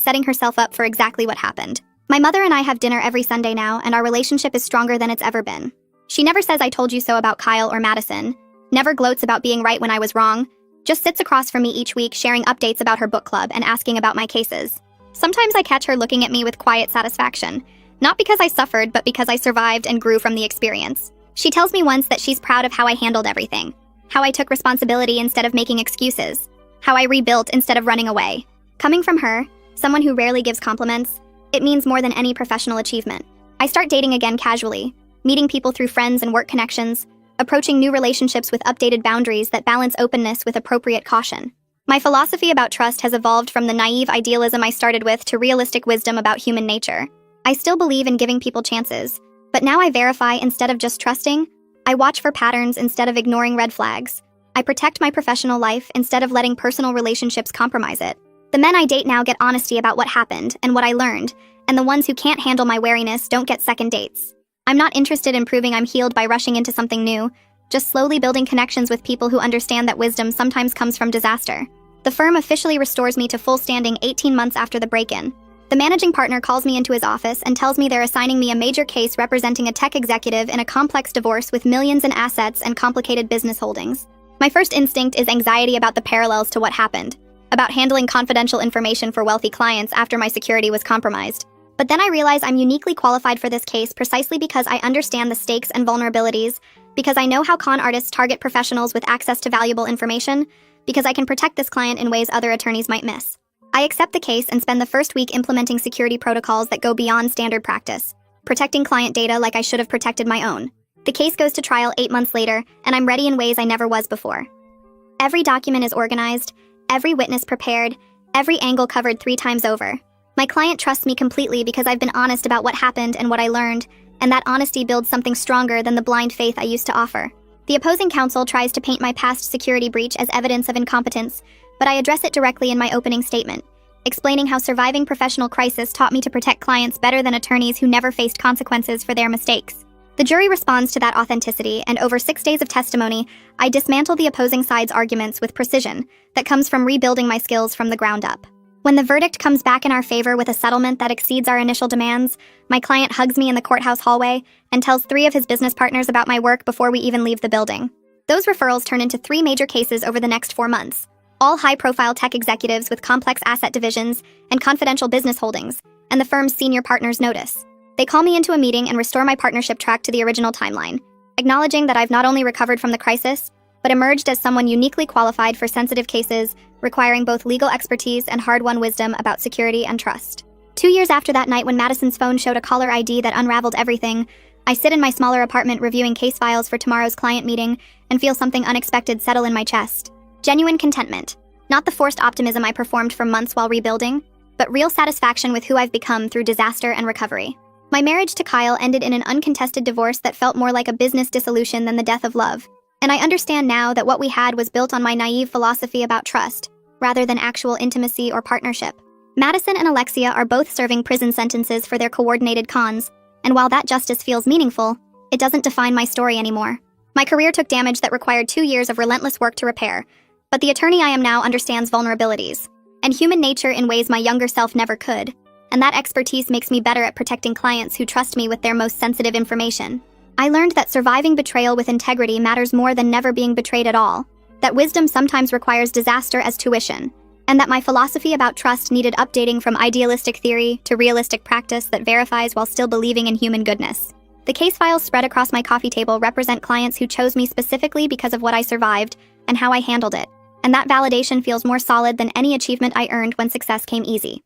setting herself up for exactly what happened. My mother and I have dinner every Sunday now, and our relationship is stronger than it's ever been. She never says I told you so about Kyle or Madison, never gloats about being right when I was wrong, just sits across from me each week sharing updates about her book club and asking about my cases. Sometimes I catch her looking at me with quiet satisfaction, not because I suffered, but because I survived and grew from the experience. She tells me once that she's proud of how I handled everything, how I took responsibility instead of making excuses, how I rebuilt instead of running away. Coming from her, someone who rarely gives compliments, it means more than any professional achievement. I start dating again casually, meeting people through friends and work connections, approaching new relationships with updated boundaries that balance openness with appropriate caution. My philosophy about trust has evolved from the naive idealism I started with to realistic wisdom about human nature. I still believe in giving people chances, but now I verify instead of just trusting. I watch for patterns instead of ignoring red flags. I protect my professional life instead of letting personal relationships compromise it. The men I date now get honesty about what happened and what I learned, and the ones who can't handle my wariness don't get second dates. I'm not interested in proving I'm healed by rushing into something new, just slowly building connections with people who understand that wisdom sometimes comes from disaster. The firm officially restores me to full standing 18 months after the break-in. The managing partner calls me into his office and tells me they're assigning me a major case representing a tech executive in a complex divorce with millions in assets and complicated business holdings. My first instinct is anxiety about the parallels to what happened, about handling confidential information for wealthy clients after my security was compromised. But then I realize I'm uniquely qualified for this case precisely because I understand the stakes and vulnerabilities, because I know how con artists target professionals with access to valuable information, because I can protect this client in ways other attorneys might miss. I accept the case and spend the first week implementing security protocols that go beyond standard practice, protecting client data like I should have protected my own. The case goes to trial 8 months later, and I'm ready in ways I never was before. Every document is organized, every witness prepared, every angle covered 3 times over. My client trusts me completely because I've been honest about what happened and what I learned, and that honesty builds something stronger than the blind faith I used to offer. The opposing counsel tries to paint my past security breach as evidence of incompetence, but I address it directly in my opening statement, explaining how surviving professional crisis taught me to protect clients better than attorneys who never faced consequences for their mistakes. The jury responds to that authenticity, and over 6 days of testimony, I dismantle the opposing side's arguments with precision that comes from rebuilding my skills from the ground up. When the verdict comes back in our favor with a settlement that exceeds our initial demands, my client hugs me in the courthouse hallway and tells 3 of his business partners about my work before we even leave the building. Those referrals turn into 3 major cases over the next 4 months, all high-profile tech executives with complex asset divisions and confidential business holdings, and the firm's senior partners notice. They call me into a meeting and restore my partnership track to the original timeline, acknowledging that I've not only recovered from the crisis, but emerged as someone uniquely qualified for sensitive cases requiring both legal expertise and hard-won wisdom about security and trust. 2 years after that night when Madison's phone showed a caller ID that unraveled everything, I sit in my smaller apartment reviewing case files for tomorrow's client meeting and feel something unexpected settle in my chest. Genuine contentment. Not the forced optimism I performed for months while rebuilding, but real satisfaction with who I've become through disaster and recovery. My marriage to Kyle ended in an uncontested divorce that felt more like a business dissolution than the death of love. And I understand now that what we had was built on my naive philosophy about trust, rather than actual intimacy or partnership. Madison and Alexia are both serving prison sentences for their coordinated cons, and while that justice feels meaningful, it doesn't define my story anymore. My career took damage that required 2 years of relentless work to repair, but the attorney I am now understands vulnerabilities and human nature in ways my younger self never could, and that expertise makes me better at protecting clients who trust me with their most sensitive information. I learned that surviving betrayal with integrity matters more than never being betrayed at all, that wisdom sometimes requires disaster as tuition, and that my philosophy about trust needed updating from idealistic theory to realistic practice that verifies while still believing in human goodness. The case files spread across my coffee table represent clients who chose me specifically because of what I survived and how I handled it, and that validation feels more solid than any achievement I earned when success came easy.